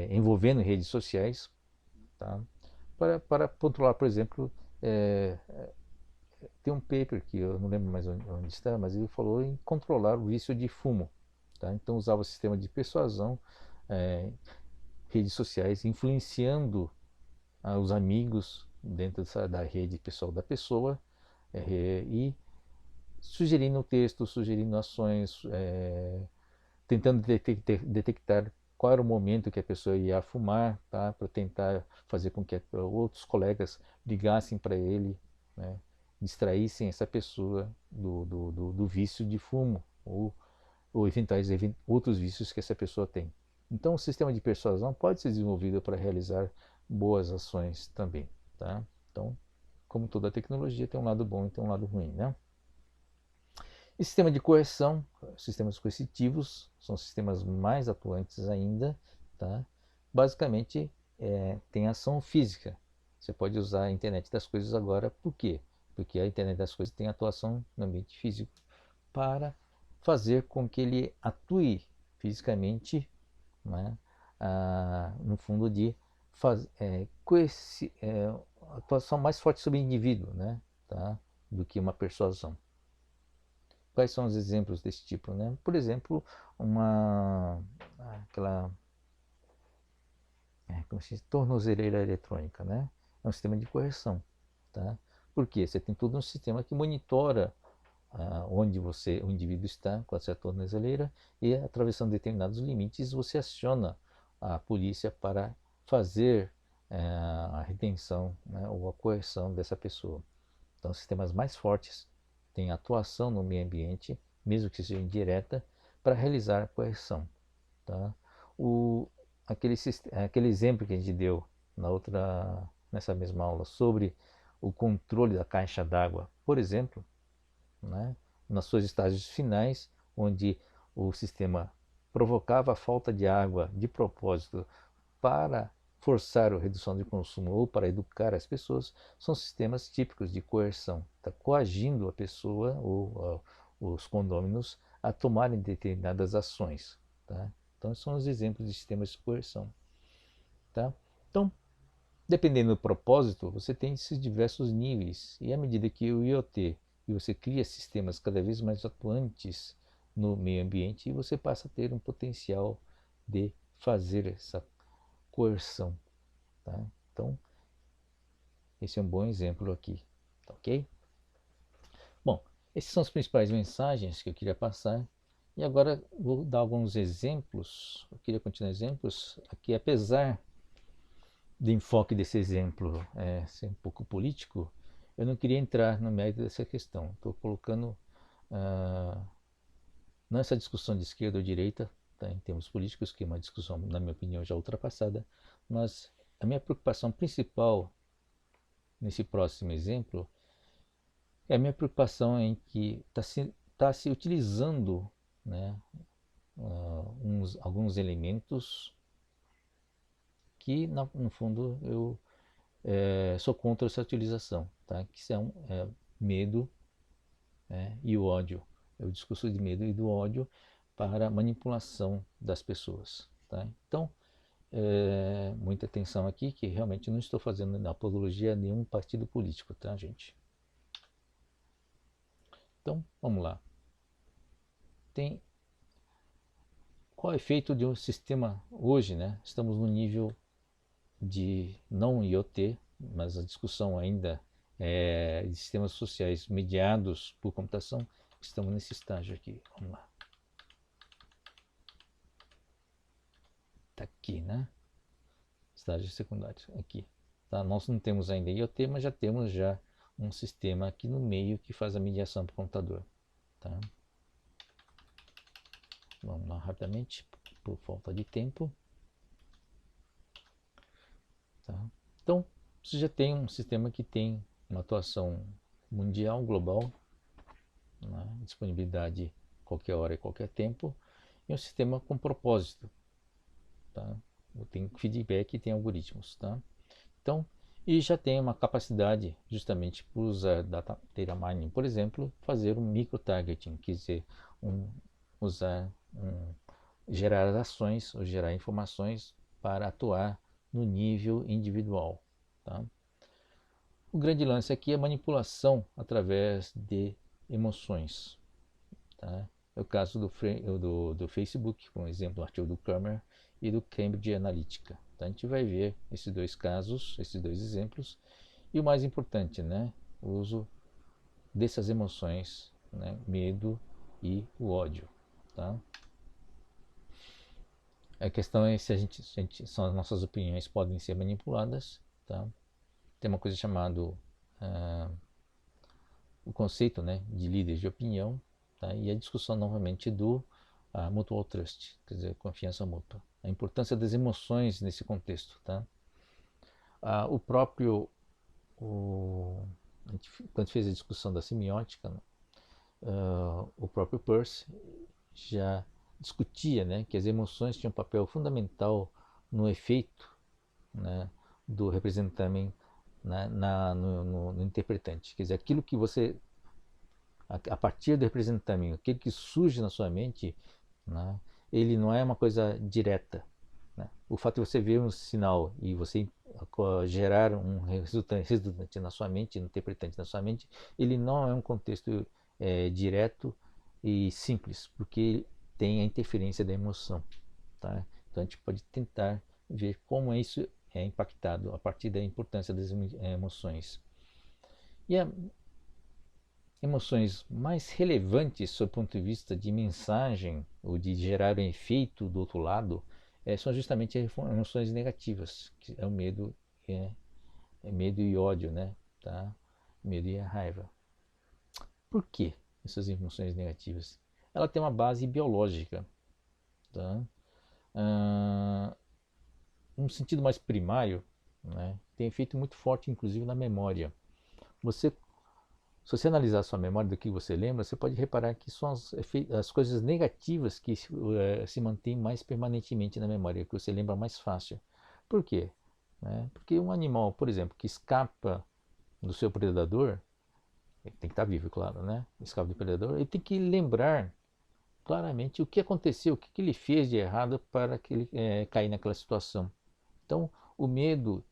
S1: envolvendo redes sociais, tá? Para controlar, por exemplo, tem um paper que eu não lembro mais onde está, mas ele falou em controlar o vício de fumo. Tá? Então usava o sistema de persuasão, redes sociais, influenciando os amigos dentro da rede pessoal da pessoa e sugerindo textos, sugerindo ações, tentando detectar qual era o momento que a pessoa ia fumar, tá? Para tentar fazer com que outros colegas ligassem para ele, né? Distraíssem essa pessoa do vício de fumo ou eventuais outros vícios que essa pessoa tem. Então o sistema de persuasão pode ser desenvolvido para realizar boas ações também. Tá? Então, como toda tecnologia, tem um lado bom e tem um lado ruim. Né? E sistema de coerção, sistemas coercitivos, são sistemas mais atuantes ainda. Tá? Basicamente, tem ação física. Você pode usar a internet das coisas agora, por quê? Porque a internet das coisas tem atuação no ambiente físico para fazer com que ele atue fisicamente, né, no fundo de atuação mais forte sobre o indivíduo, né, tá, do que uma persuasão. Quais são os exemplos desse tipo? Né? Por exemplo, aquela como se diz, tornozeleira eletrônica, né? É um sistema de correção. Tá? Por quê? Você tem todo um sistema que monitora onde o indivíduo está com a tornozeleira e, atravessando determinados limites, você aciona a polícia para fazer a retenção, né, ou a coerção dessa pessoa. Então, sistemas mais fortes têm atuação no meio ambiente, mesmo que seja indireta, para realizar a coerção. Tá? Aquele exemplo que a gente deu nessa mesma aula sobre o controle da caixa d'água, por exemplo, né, nas suas estágios finais, onde o sistema provocava a falta de água de propósito para forçar a redução de consumo ou para educar as pessoas, são sistemas típicos de coerção, está coagindo a pessoa ou os condôminos a tomarem determinadas ações. Tá? Então, são os exemplos de sistemas de coerção. Tá? Então, dependendo do propósito, você tem esses diversos níveis. E à medida que o IoT e você cria sistemas cada vez mais atuantes no meio ambiente, você passa a ter um potencial de fazer essa coerção. Tá? Então, esse é um bom exemplo aqui. Tá, ok? Bom, essas são as principais mensagens que eu queria passar. E agora vou dar alguns exemplos. Eu queria continuar exemplos aqui, apesar do enfoque desse exemplo ser um pouco político, eu não queria entrar no mérito dessa questão. Estou colocando não essa discussão de esquerda ou direita, tá, em termos políticos, que é uma discussão, na minha opinião, já ultrapassada, mas a minha preocupação principal nesse próximo exemplo é a minha preocupação em que está se utilizando, né, alguns elementos que, no fundo, eu sou contra essa utilização, tá? Que são medo, e o ódio. É o discurso de medo e do ódio para manipulação das pessoas, tá? Então, muita atenção aqui, que realmente não estou fazendo apologia a nenhum partido político, tá, gente? Então, vamos lá. Qual é o efeito de um sistema hoje, né? Estamos no nível de não IoT, mas a discussão ainda é de sistemas sociais mediados por computação. Estamos nesse estágio aqui. Vamos lá. Está aqui, né? Estágio secundário, aqui. Tá? Nós não temos ainda IoT, mas já temos um sistema aqui no meio que faz a mediação por computador. Tá? Vamos lá rapidamente, por falta de tempo. Tá? Então, você já tem um sistema que tem uma atuação mundial, global, né? Disponibilidade qualquer hora e qualquer tempo, e um sistema com propósito. Tá? Tem feedback e tem algoritmos. Tá? Então, e já tem uma capacidade justamente para usar data mining, por exemplo, fazer um micro-targeting, quer dizer, gerar ações ou gerar informações para atuar no nível individual. Tá? O grande lance aqui é a manipulação através de emoções. Tá? É o caso do Facebook, por exemplo, o artigo do Kramer e do Cambridge Analytica. Tá? A gente vai ver esses dois casos, esses dois exemplos, e o mais importante, né, o uso dessas emoções, né, medo e o ódio. Tá? A questão é se as nossas opiniões podem ser manipuladas. Tá? Tem uma coisa chamada o conceito, né, de líderes de opinião, tá? E a discussão novamente do mutual trust, quer dizer, confiança mútua. A importância das emoções nesse contexto. Tá? O próprio, quando fez a discussão da semiótica, né, o próprio Peirce já discutia, né, que as emoções tinham um papel fundamental no efeito, né, do representante, né, no interpretante. Quer dizer, aquilo que você, a partir do representante, aquilo que surge na sua mente, né, ele não é uma coisa direta. Né? O fato de você ver um sinal e você gerar um resultante na sua mente, um interpretante na sua mente, ele não é um contexto direto e simples, porque tem a interferência da emoção. Tá? Então a gente pode tentar ver como isso é impactado a partir da importância das emoções. E as emoções mais relevantes sob o ponto de vista de mensagem ou de gerar um efeito do outro lado são justamente as emoções negativas, que é o medo, medo e ódio, né? Tá? Medo e a raiva. Por que essas emoções negativas? Ela tem uma base biológica. Tá? Um sentido mais primário, né, tem efeito muito forte, inclusive na memória. Se você analisar a sua memória do que você lembra, você pode reparar que são as coisas negativas que se mantêm mais permanentemente na memória, que você lembra mais fácil. Por quê? Porque um animal, por exemplo, que escapa do seu predador, ele tem que estar vivo, claro, né? Escapa do predador, ele tem que lembrar claramente o que aconteceu, o que ele fez de errado para que ele cair naquela situação. Então, o medo,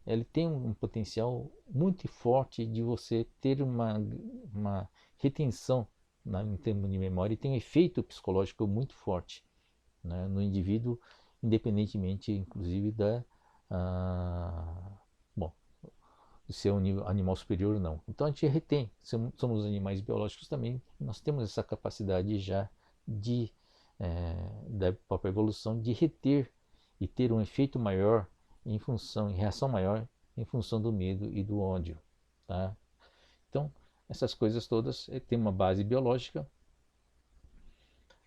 S1: ele tem um potencial muito forte de você ter uma retenção em termos de memória e tem um efeito psicológico muito forte, né, no indivíduo, independentemente, inclusive, bom, de ser um nível animal superior ou não. Então, a gente retém, somos animais biológicos também, nós temos essa capacidade já da própria evolução de reter e ter um efeito maior em reação maior em função do medo e do ódio. Tá? Então, essas coisas todas têm uma base biológica.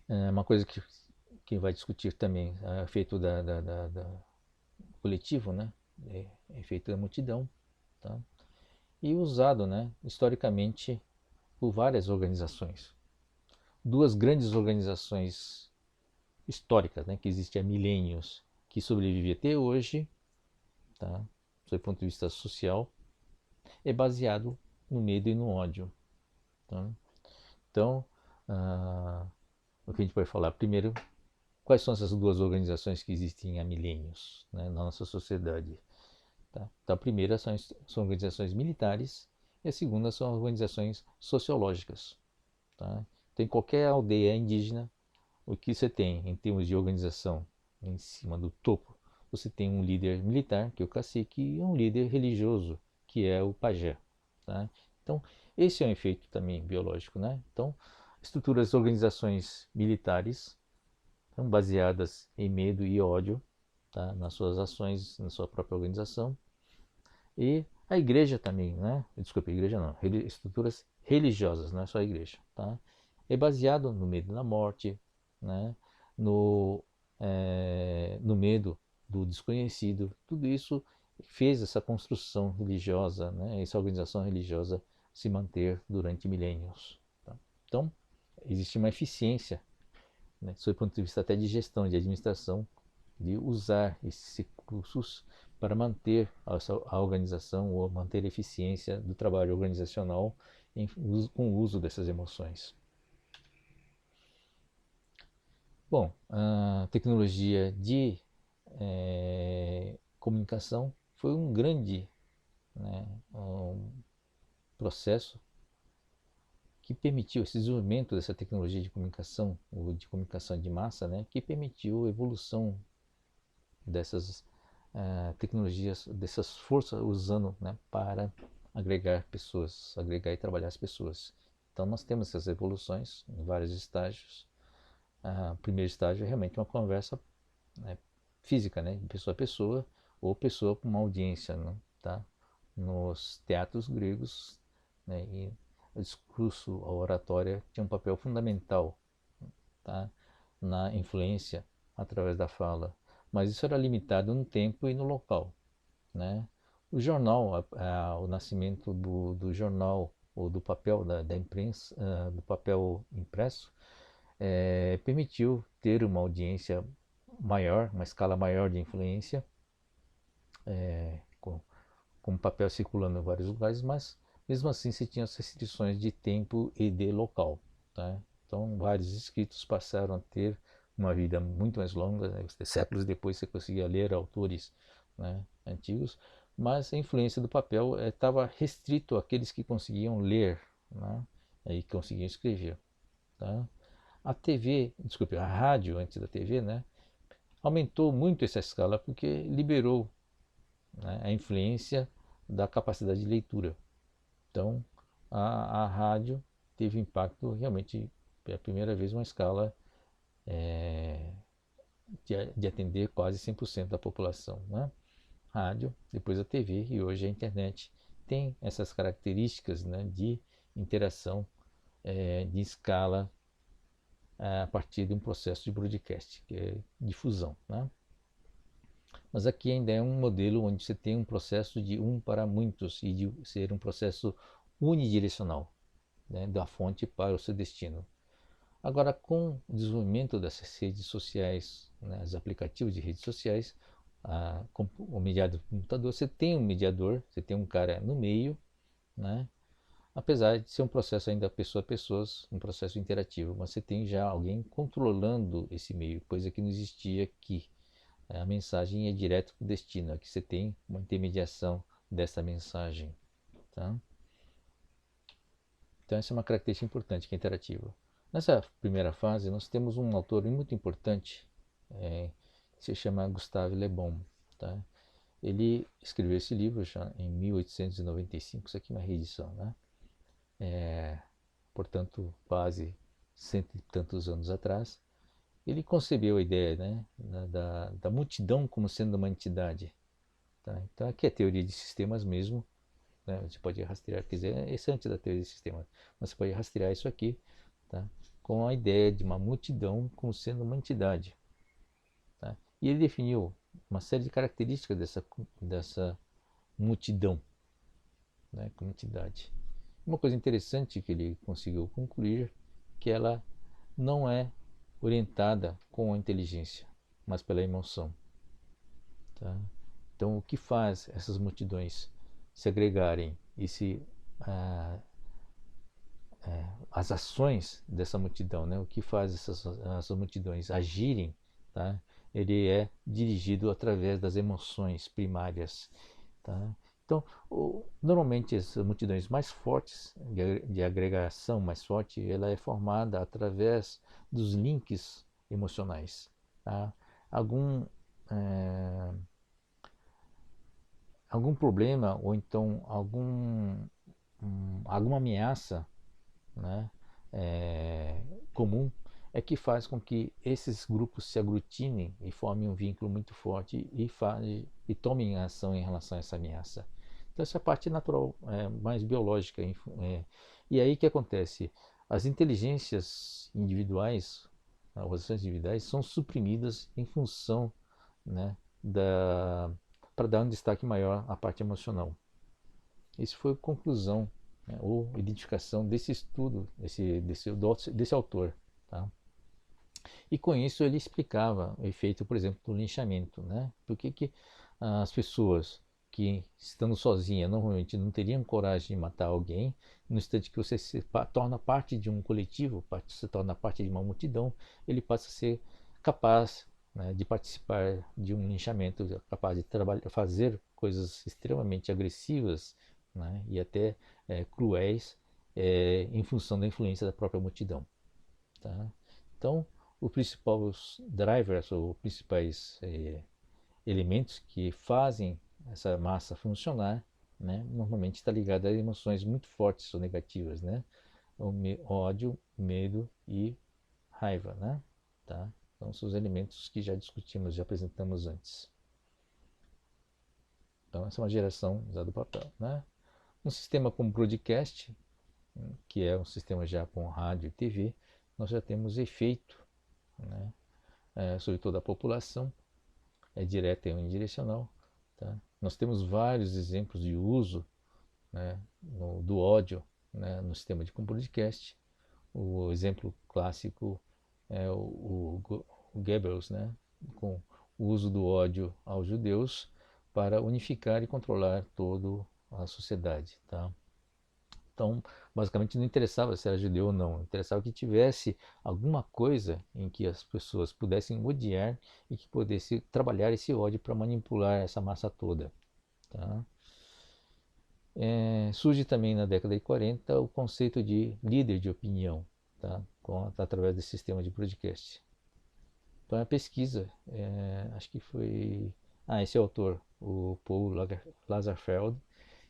S1: Uma coisa que vai discutir também é efeito da coletivo, né? Efeito da multidão. Tá? E usado, né, historicamente por várias organizações. Duas grandes organizações históricas, né, que existem há milênios, que sobrevivem até hoje, tá? sob o ponto de vista social, é baseado no medo e no ódio. Tá? Então, o que a gente pode falar? Primeiro, quais são essas duas organizações que existem há milênios, né, na nossa sociedade? Tá? Então, a primeira são organizações militares e a segunda são organizações sociológicas. Tá? Então, em qualquer aldeia indígena, o que você tem em termos de organização em cima do topo? Você tem um líder militar, que é o cacique, e um líder religioso, que é o pajé. Tá? Então, esse é um efeito também biológico. Né? Então, estruturas, organizações militares são baseadas em medo e ódio, tá? Nas suas ações, na sua própria organização. E a igreja também, né? Desculpa, igreja não, estruturas religiosas, não é só a igreja, tá? É baseado no medo da morte, né? No, no medo do desconhecido. Tudo isso fez essa construção religiosa, né? Essa organização religiosa se manter durante milênios. Tá? Então, existe uma eficiência, né? Sob o ponto de vista até de gestão, de administração, de usar esses recursos para manter a organização ou manter a eficiência do trabalho organizacional com o uso dessas emoções. Bom, a tecnologia de comunicação foi um grande, né, um processo que permitiu esse desenvolvimento dessa tecnologia de comunicação, ou de comunicação de massa, né, que permitiu a evolução dessas tecnologias, dessas forças usando, né, para agregar pessoas, agregar e trabalhar as pessoas. Então nós temos essas evoluções em vários estágios. O primeiro estágio é realmente uma conversa, né, física, né, de pessoa a pessoa, ou pessoa com uma audiência, né, tá? Nos teatros gregos, né, e o discurso, a oratória tinha um papel fundamental, tá? Na influência através da fala, mas isso era limitado no tempo e no local, né? O jornal, o nascimento do jornal ou do papel da imprensa, do papel impresso, permitiu ter uma audiência maior, uma escala maior de influência, com papel circulando em vários lugares, mas mesmo assim se tinha as restrições de tempo e de local, tá? Então vários escritos passaram a ter uma vida muito mais longa, né? Séculos depois você conseguia ler autores, né, antigos, mas a influência do papel estava restrito àqueles que conseguiam ler, né, e conseguiam escrever, tá? A TV, desculpe, a rádio antes da TV, né, aumentou muito essa escala porque liberou, né, a influência da capacidade de leitura. Então, a rádio teve impacto realmente pela primeira vez uma escala de atender quase 100% da população. Né? Rádio, depois a TV e hoje a internet tem essas características, né, de interação de escala a partir de um processo de broadcast, que é difusão. Né? Mas aqui ainda é um modelo onde você tem um processo de um para muitos e de ser um processo unidirecional, né, da fonte para o seu destino. Agora, com o desenvolvimento dessas redes sociais, né, os aplicativos de redes sociais, com o mediador do computador, você tem um mediador, você tem um cara no meio, né, apesar de ser um processo ainda pessoa a pessoas, um processo interativo, mas você tem já alguém controlando esse meio, coisa que não existia aqui. A mensagem é direto para o destino, aqui você tem uma intermediação dessa mensagem. Tá? Então essa é uma característica importante, que é interativa. Nessa primeira fase, nós temos um autor muito importante, que se chama Gustave Le Bon. Tá? Ele escreveu esse livro já em 1895, isso aqui é uma reedição, né? Portanto, quase cento e tantos anos atrás. Ele concebeu a ideia, né, da multidão como sendo uma entidade. Tá? Então aqui é teoria de sistemas mesmo, né? Você pode rastrear, quiser, esse é antes da teoria de sistemas, mas você pode rastrear isso aqui, tá? Com a ideia de uma multidão como sendo uma entidade. Tá? E ele definiu uma série de características dessa multidão, né, como entidade. Uma coisa interessante que ele conseguiu concluir, que ela não é orientada com a inteligência, mas pela emoção. Tá? Então, o que faz essas multidões se agregarem e ah, as ações dessa multidão, né? O que faz essas multidões agirem, tá? Ele é dirigido através das emoções primárias, tá? Então, normalmente as multidões mais fortes, de agregação mais forte, ela é formada através dos links emocionais, tá? Algum, é, algum problema ou então alguma ameaça, né, comum, é que faz com que esses grupos se aglutinem e formem um vínculo muito forte e tomem ação em relação a essa ameaça. Então essa é a parte natural, mais biológica. E aí o que acontece? As inteligências individuais, as ações individuais, são suprimidas em função, né, para dar um destaque maior à parte emocional. Isso foi a conclusão, né, ou identificação desse estudo, desse autor. Tá? E com isso ele explicava o efeito, por exemplo, do linchamento. Né? Por que as pessoas que, estando sozinhas, normalmente não teriam coragem de matar alguém, no instante que você se torna parte de um coletivo, se torna parte de uma multidão, ele passa a ser capaz, né, de participar de um linchamento, capaz de fazer coisas extremamente agressivas, né, e até cruéis, em função da influência da própria multidão. Tá? Então, os principais drivers ou principais elementos que fazem essa massa funcionar, né, normalmente está ligado a emoções muito fortes ou negativas, né? Ódio, medo e raiva, né? Tá? Então são os elementos que já discutimos, já apresentamos antes. Então essa é uma geração usada do papel, né? Um sistema como broadcast, que é um sistema já com rádio e TV, nós já temos efeito, né, sobre toda a população, é direta e unidirecional. Tá? Nós temos vários exemplos de uso, né, do ódio, né, no sistema de broadcast. O exemplo clássico é o Goebbels, né, com o uso do ódio aos judeus para unificar e controlar toda a sociedade. Tá? Então, basicamente, não interessava se era judeu ou não, interessava que tivesse alguma coisa em que as pessoas pudessem odiar e que pudesse trabalhar esse ódio para manipular essa massa toda. Tá? Surge também na década de 40 o conceito de líder de opinião, tá? Através desse sistema de broadcast. Então, a pesquisa, acho que foi esse autor, o Paul Lazarsfeld,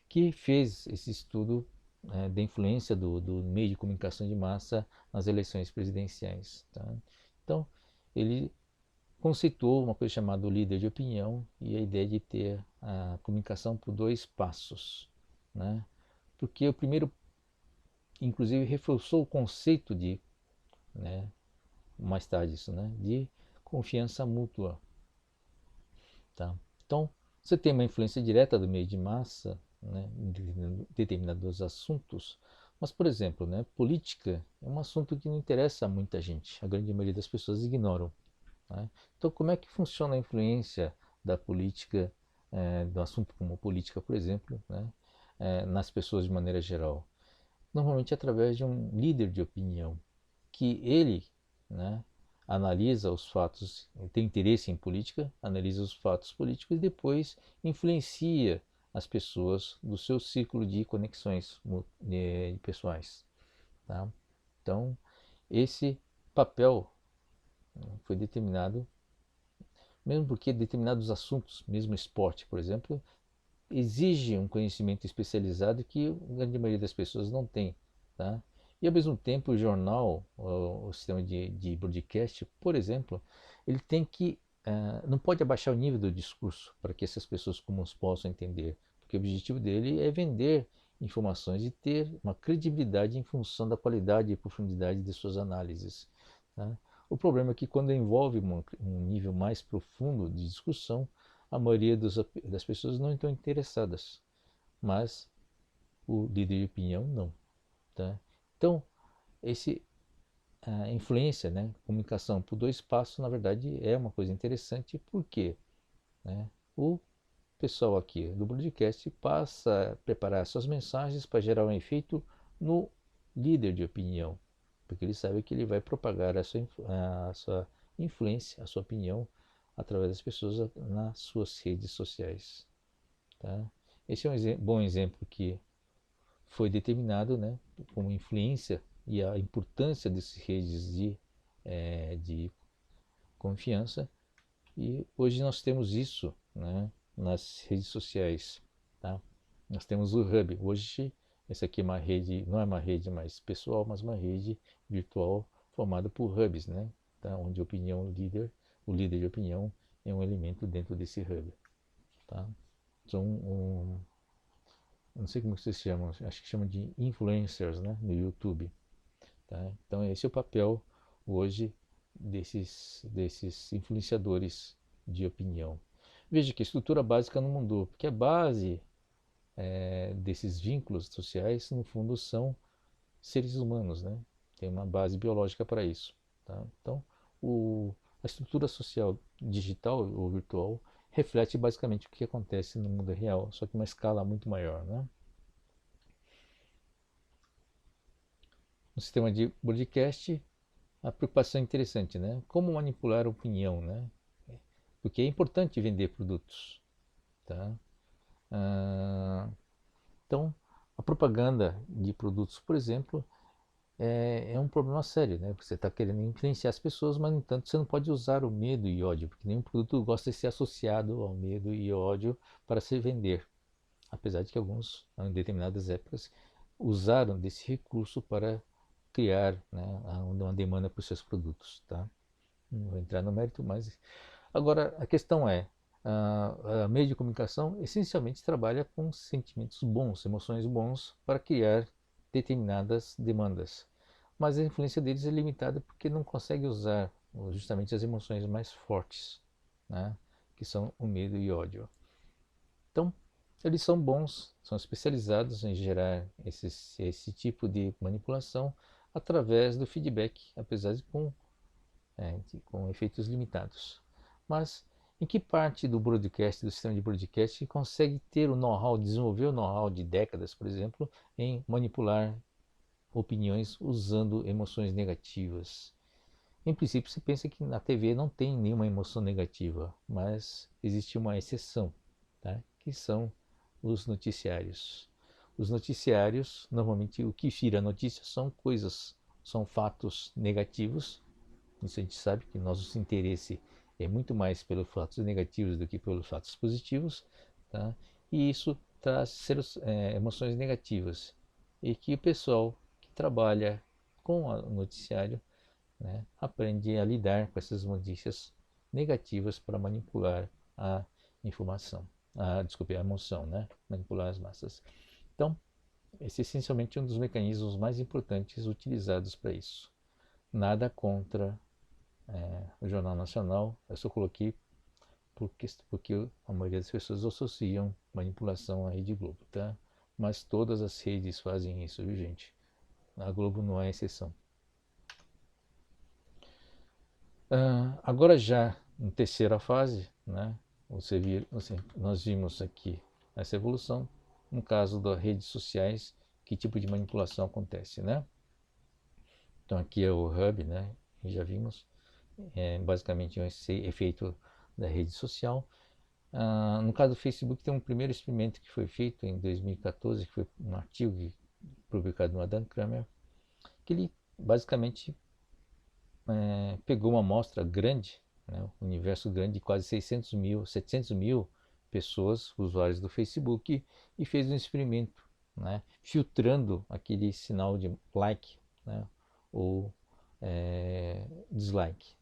S1: que fez esse estudo da influência do meio de comunicação de massa nas eleições presidenciais. Tá? Então, ele conceituou uma coisa chamada líder de opinião e a ideia de ter a comunicação por dois passos. Né? Porque o primeiro, inclusive, reforçou o conceito de, né, mais tarde isso, né, de confiança mútua. Tá? Então, você tem uma influência direta do meio de massa, né, em determinados assuntos, mas, por exemplo, né, política é um assunto que não interessa a muita gente, a grande maioria das pessoas ignoram. Né? Então, como é que funciona a influência da política, do assunto como política, por exemplo, né, nas pessoas de maneira geral? Normalmente através de um líder de opinião, que ele, né, analisa os fatos, tem interesse em política, analisa os fatos políticos e depois influencia as pessoas do seu círculo de conexões pessoais. Tá? Então, esse papel, né, foi determinado, mesmo porque determinados assuntos, mesmo esporte, por exemplo, exige um conhecimento especializado que a grande maioria das pessoas não tem. Tá? E ao mesmo tempo o jornal, o sistema de broadcast, por exemplo, ele tem que, não pode abaixar o nível do discurso para que essas pessoas comuns possam entender, porque o objetivo dele é vender informações e ter uma credibilidade em função da qualidade e profundidade de suas análises. Tá? O problema é que quando envolve um nível mais profundo de discussão, a maioria das pessoas não estão interessadas, mas o líder de opinião não. Tá? Então, a influência, né, comunicação por dois passos, na verdade, é uma coisa interessante, porque, né, o pessoal aqui do broadcast passa a preparar suas mensagens para gerar um efeito no líder de opinião, porque ele sabe que ele vai propagar a sua influência, a sua opinião através das pessoas nas suas redes sociais. Tá? Esse é um bom exemplo que foi determinado, né, como influência e a importância dessas redes de confiança. E hoje nós temos isso, né, nas redes sociais. Tá? Nós temos o Hub. Hoje, essa aqui é uma rede, não é uma rede mais pessoal, mas uma rede virtual formada por hubs, né? Tá? Onde a opinião líder, o líder de opinião é um elemento dentro desse hub. Tá? Não sei como vocês chamam, acho que chamam de influencers, né, no YouTube. Tá? Então esse é o papel hoje desses influenciadores de opinião. Veja que a estrutura básica não mudou, porque a base desses vínculos sociais, no fundo, são seres humanos, né? Tem uma base biológica para isso. Tá? Então, a estrutura social digital ou virtual reflete basicamente o que acontece no mundo real, só que uma escala muito maior, né? No sistema de broadcast, a preocupação é interessante, né? Como manipular a opinião, né? Porque é importante vender produtos, tá? Então, a propaganda de produtos, por exemplo, é um problema sério, né? Você está querendo influenciar as pessoas, mas, no entanto, você não pode usar o medo e ódio, porque nenhum produto gosta de ser associado ao medo e ódio para se vender. Apesar de que alguns, em determinadas épocas, usaram desse recurso para criar, né, uma demanda para os seus produtos, tá? Não vou entrar no mérito, mas agora a questão é, a meio de comunicação essencialmente trabalha com sentimentos bons, emoções bons para criar determinadas demandas, mas a influência deles é limitada porque não consegue usar justamente as emoções mais fortes, né, que são o medo e o ódio. Então, eles são bons, são especializados em gerar esse tipo de manipulação através do feedback, apesar de com efeitos limitados. Mas em que parte do broadcast, do sistema de broadcast, consegue ter o know-how, desenvolver o know-how de décadas, por exemplo, em manipular opiniões usando emoções negativas? Em princípio, se pensa que na TV não tem nenhuma emoção negativa, mas existe uma exceção, tá? Que são os noticiários. Os noticiários, normalmente, o que vira notícia são coisas, são fatos negativos. Isso a gente sabe que nosso interesse é muito mais pelos fatos negativos do que pelos fatos positivos, tá? E isso traz emoções negativas. E que o pessoal que trabalha com o noticiário, né, aprende a lidar com essas notícias negativas para manipular a informação, desculpe, a emoção, né? Manipular as massas. Então, esse é essencialmente um dos mecanismos mais importantes utilizados para isso. Nada contra o Jornal Nacional, eu só coloquei porque a maioria das pessoas associam manipulação à Rede Globo, tá? Mas todas as redes fazem isso, viu, gente? A Globo não é exceção. Agora já em terceira fase, né, nós vimos aqui essa evolução. No caso das redes sociais, que tipo de manipulação acontece, né? Então aqui é o hub, né? Já vimos, basicamente esse efeito da rede social. No caso do Facebook, tem um primeiro experimento que foi feito em 2014, que foi um artigo publicado no Adam Kramer, que ele basicamente pegou uma amostra grande, né, um universo grande de quase 600 mil, 700 mil pessoas, usuários do Facebook, e fez um experimento, né, filtrando aquele sinal de like, né, ou dislike,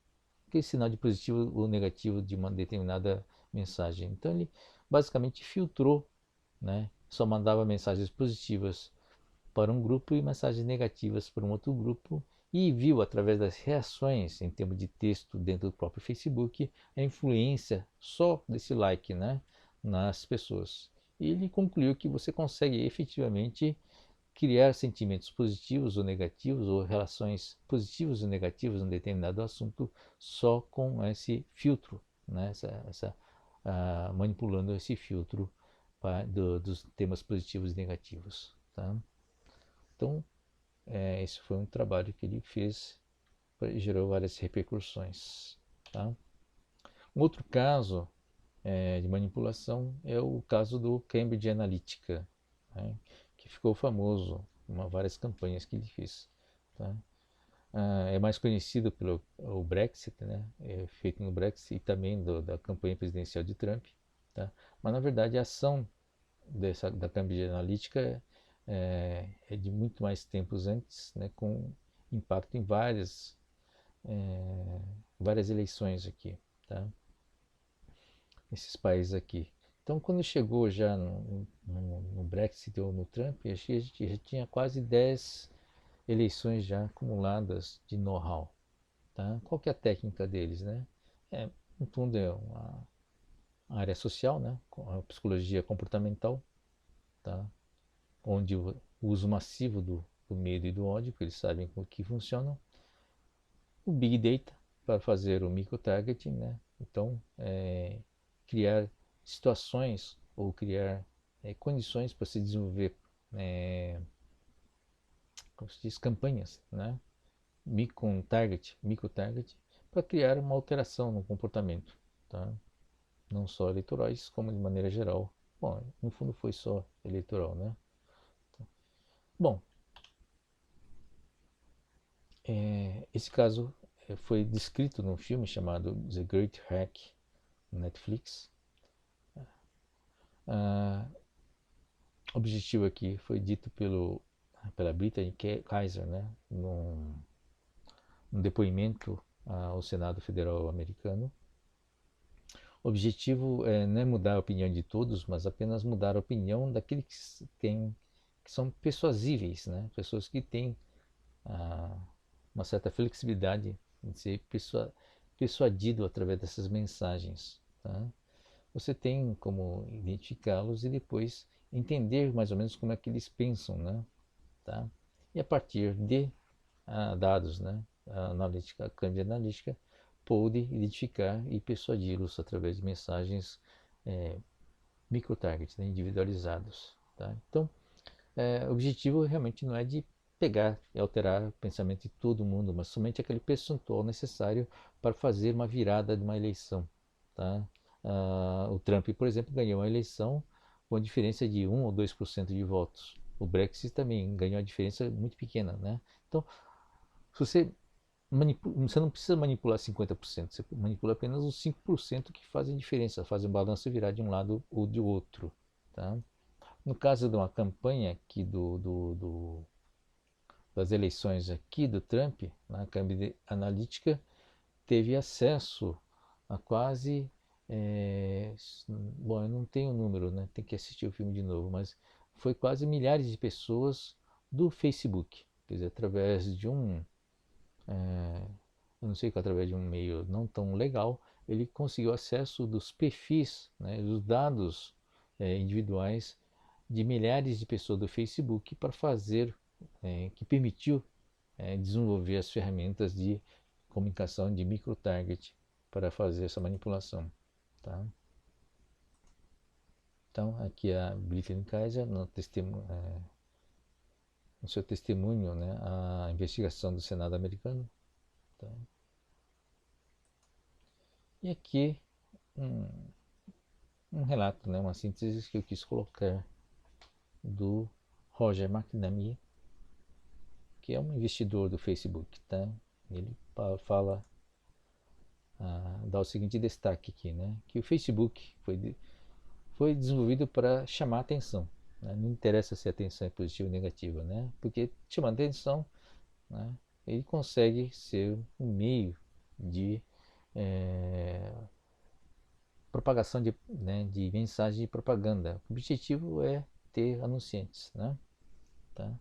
S1: aquele sinal de positivo ou negativo de uma determinada mensagem. Então ele basicamente filtrou, né, só mandava mensagens positivas para um grupo e mensagens negativas para um outro grupo, e viu através das reações em termos de texto dentro do próprio Facebook a influência só desse like, né, nas pessoas. E ele concluiu que você consegue efetivamente criar sentimentos positivos ou negativos, ou relações positivas ou negativas em um determinado assunto, só com esse filtro, né, manipulando esse filtro dos temas positivos e negativos. Tá? Então, esse foi um trabalho que ele fez e gerou várias repercussões. Tá? Um outro caso de manipulação é o caso do Cambridge Analytica, né, que ficou famoso em várias campanhas que ele fez. Tá? É mais conhecido pelo o Brexit, né, feito no Brexit e também da campanha presidencial de Trump. Tá? Mas na verdade a ação da Cambridge Analytica é de muito mais tempos antes, né, com impacto em várias eleições aqui. Tá? Esses países aqui. Então, quando chegou já no Brexit ou no Trump, a gente já tinha quase 10 eleições já acumuladas de know-how. Tá? Qual que é a técnica deles? Né? No fundo, é uma área social, né? A psicologia comportamental, tá? Onde o uso massivo do medo e do ódio, que eles sabem como que funcionam. O Big Data, para fazer o micro-targeting, né? Então, criar situações ou criar condições para se desenvolver, como se diz, campanhas, né? Micro-target, para criar uma alteração no comportamento, tá? Não só eleitorais, como de maneira geral. Bom, no fundo foi só eleitoral, né? Bom, esse caso foi descrito num filme chamado The Great Hack, no Netflix. O objetivo aqui foi dito pela Brittany Kaiser, né, num depoimento ao Senado Federal americano. O objetivo não é mudar a opinião de todos, mas apenas mudar a opinião daqueles que são persuasíveis, né, pessoas que têm uma certa flexibilidade em ser persuadido através dessas mensagens. Tá? Você tem como identificá-los e depois entender mais ou menos como é que eles pensam, né? Tá? E a partir de dados, né? A câmera analítica pode identificar e persuadi-los através de mensagens micro-targets, né? Individualizados. Tá? Então, o objetivo realmente não é de pegar e alterar o pensamento de todo mundo, mas somente aquele percentual necessário para fazer uma virada de uma eleição. Tá? O Trump, por exemplo, ganhou a eleição com a diferença de 1 ou 2% de votos. O Brexit também ganhou a diferença muito pequena. Né? Então, se você não precisa manipular 50%, você manipula apenas os 5% que fazem diferença, fazem o balanço virar de um lado ou de outro. Tá? No caso de uma campanha aqui das eleições aqui do Trump, na Cambridge Analytica teve acesso a quase, bom, eu não tenho o número, né? Tem que assistir o filme de novo, mas foi quase milhares de pessoas do Facebook, quer dizer, através de eu não sei que através de um meio não tão legal, ele conseguiu acesso dos perfis, né, dos dados individuais de milhares de pessoas do Facebook para fazer, que permitiu desenvolver as ferramentas de comunicação de micro-target para fazer essa manipulação. Tá? Então, aqui a Brittany Kaiser, no seu testemunho, né, a investigação do Senado americano. Tá? E aqui um, um relato, né, uma síntese que eu quis colocar do Roger McNamee, que é um investidor do Facebook. Tá? Ele fala, dá o seguinte destaque aqui, né, que o Facebook foi desenvolvido para chamar atenção. Né? Não interessa se a atenção é positiva ou negativa, né? Porque chamando atenção, né, ele consegue ser um meio de propagação de mensagem de propaganda. O objetivo é ter anunciantes. Né? Tá?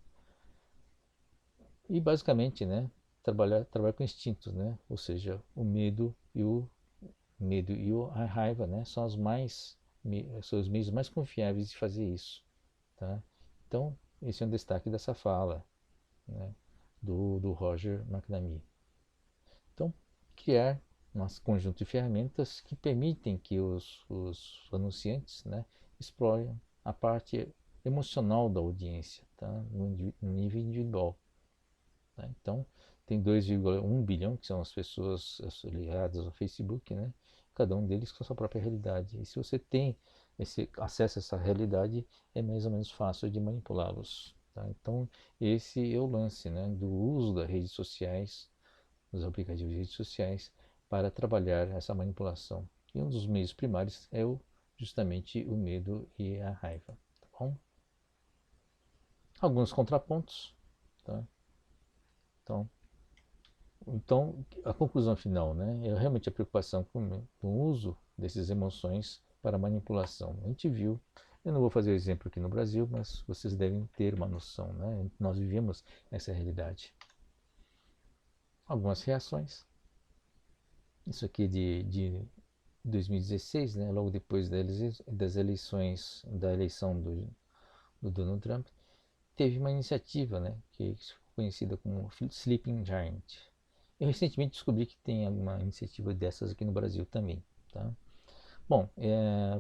S1: E basicamente, né, trabalhar com instintos, né? Ou seja, o medo e a raiva, né, são os meios mais confiáveis de fazer isso. Tá? Então, esse é um destaque dessa fala, né, do Roger McNamee. Então, criar um conjunto de ferramentas que permitem que os anunciantes, né, explorem a parte emocional da audiência, tá, no nível individual. Tá? Então, tem 2,1 bilhão, que são as pessoas ligadas ao Facebook, né? Cada um deles com a sua própria realidade. E se você tem esse acesso a essa realidade, é mais ou menos fácil de manipulá-los. Tá? Então, esse é o lance, né, do uso das redes sociais, dos aplicativos de redes sociais, para trabalhar essa manipulação. E um dos meios primários é justamente o medo e a raiva. Tá bom? Alguns contrapontos. Tá? Então, a conclusão final, né, é realmente a preocupação com o uso dessas emoções para manipulação. A gente viu, eu não vou fazer o exemplo aqui no Brasil, mas vocês devem ter uma noção, né? Nós vivemos essa realidade. Algumas reações. Isso aqui de 2016, né, logo depois das eleições, da eleição do Donald Trump, teve uma iniciativa, né, que é conhecida como Sleeping Giant. Eu recentemente descobri que tem alguma iniciativa dessas aqui no Brasil também. Tá? Bom,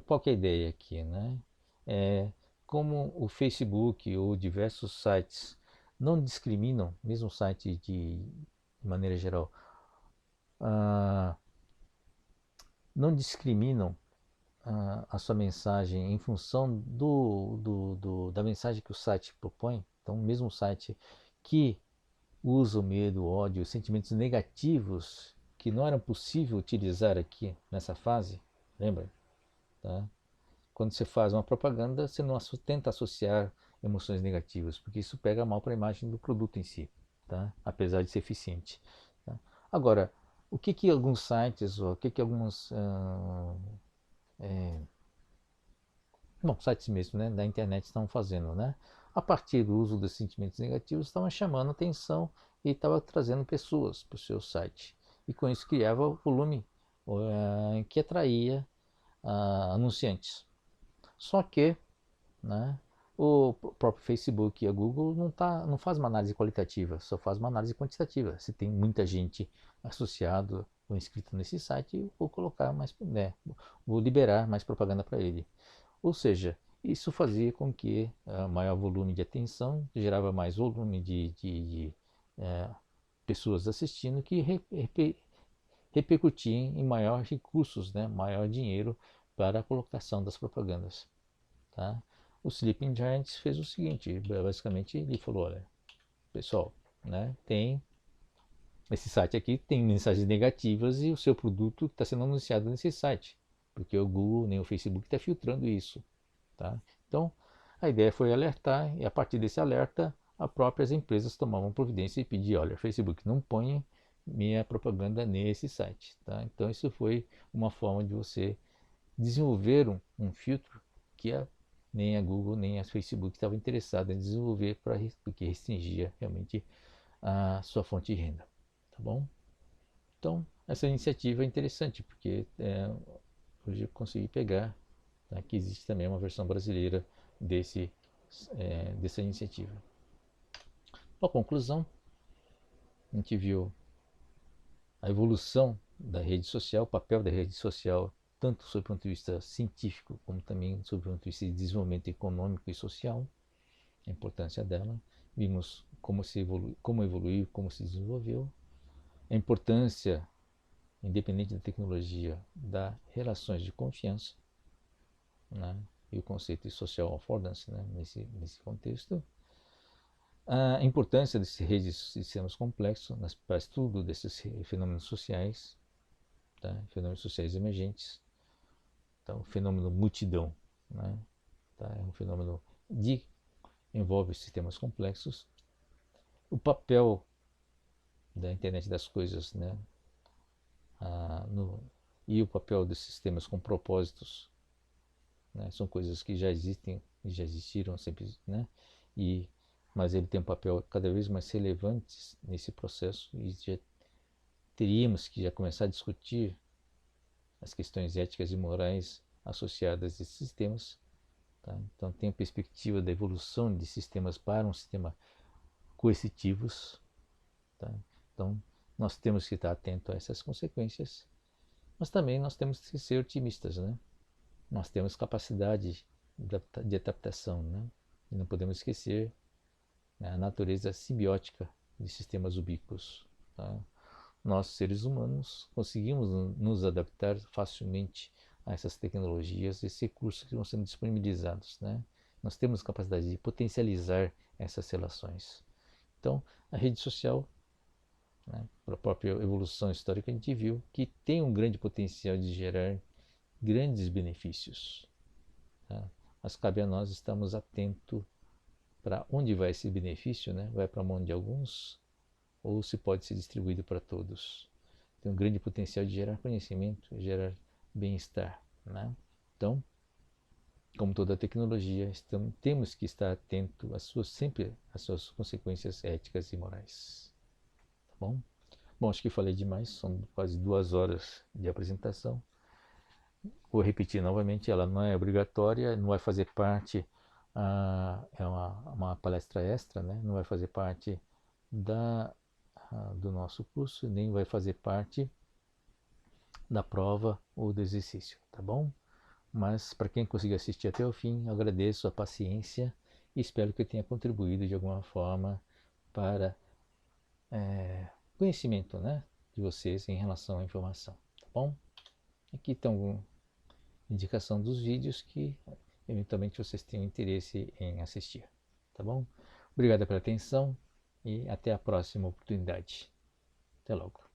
S1: qual que é a ideia aqui? Né? Como o Facebook ou diversos sites não discriminam, mesmo o site de maneira geral, ah, não discriminam a sua mensagem em função da mensagem que o site propõe. Então, mesmo o site que usa o medo, o ódio, os sentimentos negativos que não eram possível utilizar aqui nessa fase, lembra? Tá? Quando você faz uma propaganda, você não tenta associar emoções negativas, porque isso pega mal para a imagem do produto em si, tá? Apesar de ser eficiente. Tá? Agora, o que alguns sites, ou o que alguns bom, sites mesmo, né, da internet estão fazendo, né? A partir do uso dos sentimentos negativos, estavam chamando atenção e estava trazendo pessoas para o seu site. E com isso criava volume que atraía anunciantes. Só que, né, o próprio Facebook e a Google não faz uma análise qualitativa, só faz uma análise quantitativa. Se tem muita gente associado ou inscrito nesse site, vou colocar mais, né, vou liberar mais propaganda para ele. Ou seja, isso fazia com que maior volume de atenção gerava mais volume de pessoas assistindo que repercutiam em maior recursos, né, maior dinheiro para a colocação das propagandas. Tá? O Sleeping Giants fez o seguinte, basicamente ele falou, olha, pessoal, né, tem esse site aqui tem mensagens negativas e o seu produto está sendo anunciado nesse site, porque o Google nem o Facebook está filtrando isso. Tá? Então, a ideia foi alertar e a partir desse alerta, as próprias empresas tomavam providência e pediam, olha, Facebook, não ponha minha propaganda nesse site. Tá? Então, isso foi uma forma de você desenvolver um filtro que nem a Google nem a Facebook estavam interessadas em desenvolver porque restringia realmente a sua fonte de renda. Tá bom? Então, essa iniciativa é interessante porque hoje eu consegui pegar, tá, que existe também uma versão brasileira dessa iniciativa. A conclusão, a gente viu a evolução da rede social, o papel da rede social, tanto sob o ponto de vista científico, como também sob o ponto de vista de desenvolvimento econômico e social, a importância dela. Vimos como evoluiu, como se desenvolveu, a importância, independente da tecnologia, das relações de confiança, né? E o conceito de social affordance, né? nesse contexto. A importância desses redes de sistemas complexos para estudo desses fenômenos sociais, tá? Fenômenos sociais emergentes. Então, o fenômeno multidão, né? Tá? É um fenômeno que envolve sistemas complexos. O papel da internet das coisas, né? E o papel dos sistemas com propósitos, né? São coisas que já existem e já existiram sempre, né? Mas ele tem um papel cada vez mais relevante nesse processo e já teríamos que já começar a discutir as questões éticas e morais associadas a esses sistemas. Tá? Então tem a perspectiva da evolução de sistemas para um sistema coercitivos. Tá? Então nós temos que estar atento a essas consequências Mas também nós temos que ser otimistas, né? Nós temos capacidade de adaptação, né? E não podemos esquecer, né, a natureza simbiótica de sistemas ubíquos. Tá? Nós, seres humanos, conseguimos nos adaptar facilmente a essas tecnologias, esses recursos que vão sendo disponibilizados, né? Nós temos capacidade de potencializar essas relações. Então, a rede social, né, pela própria evolução histórica, a gente viu que tem um grande potencial de gerar grandes benefícios. Tá? Mas cabe a nós estarmos atentos para onde vai esse benefício, né? Vai para a mão de alguns ou se pode ser distribuído para todos. Tem um grande potencial de gerar conhecimento, gerar bem-estar, né? Então, como toda tecnologia, temos que estar atento sempre às suas consequências éticas e morais. Tá bom? Bom, acho que falei demais, são quase 2 horas de apresentação. Vou repetir novamente, ela não é obrigatória, não vai fazer parte, é uma palestra extra, né? Não vai fazer parte do nosso curso, nem vai fazer parte da prova ou do exercício, tá bom? Mas para quem conseguiu assistir até o fim, eu agradeço a paciência e espero que eu tenha contribuído de alguma forma para conhecimento, né, de vocês em relação à informação, tá bom? Aqui estão indicação dos vídeos que eventualmente vocês tenham interesse em assistir, tá bom? Obrigado pela atenção e até a próxima oportunidade. Até logo.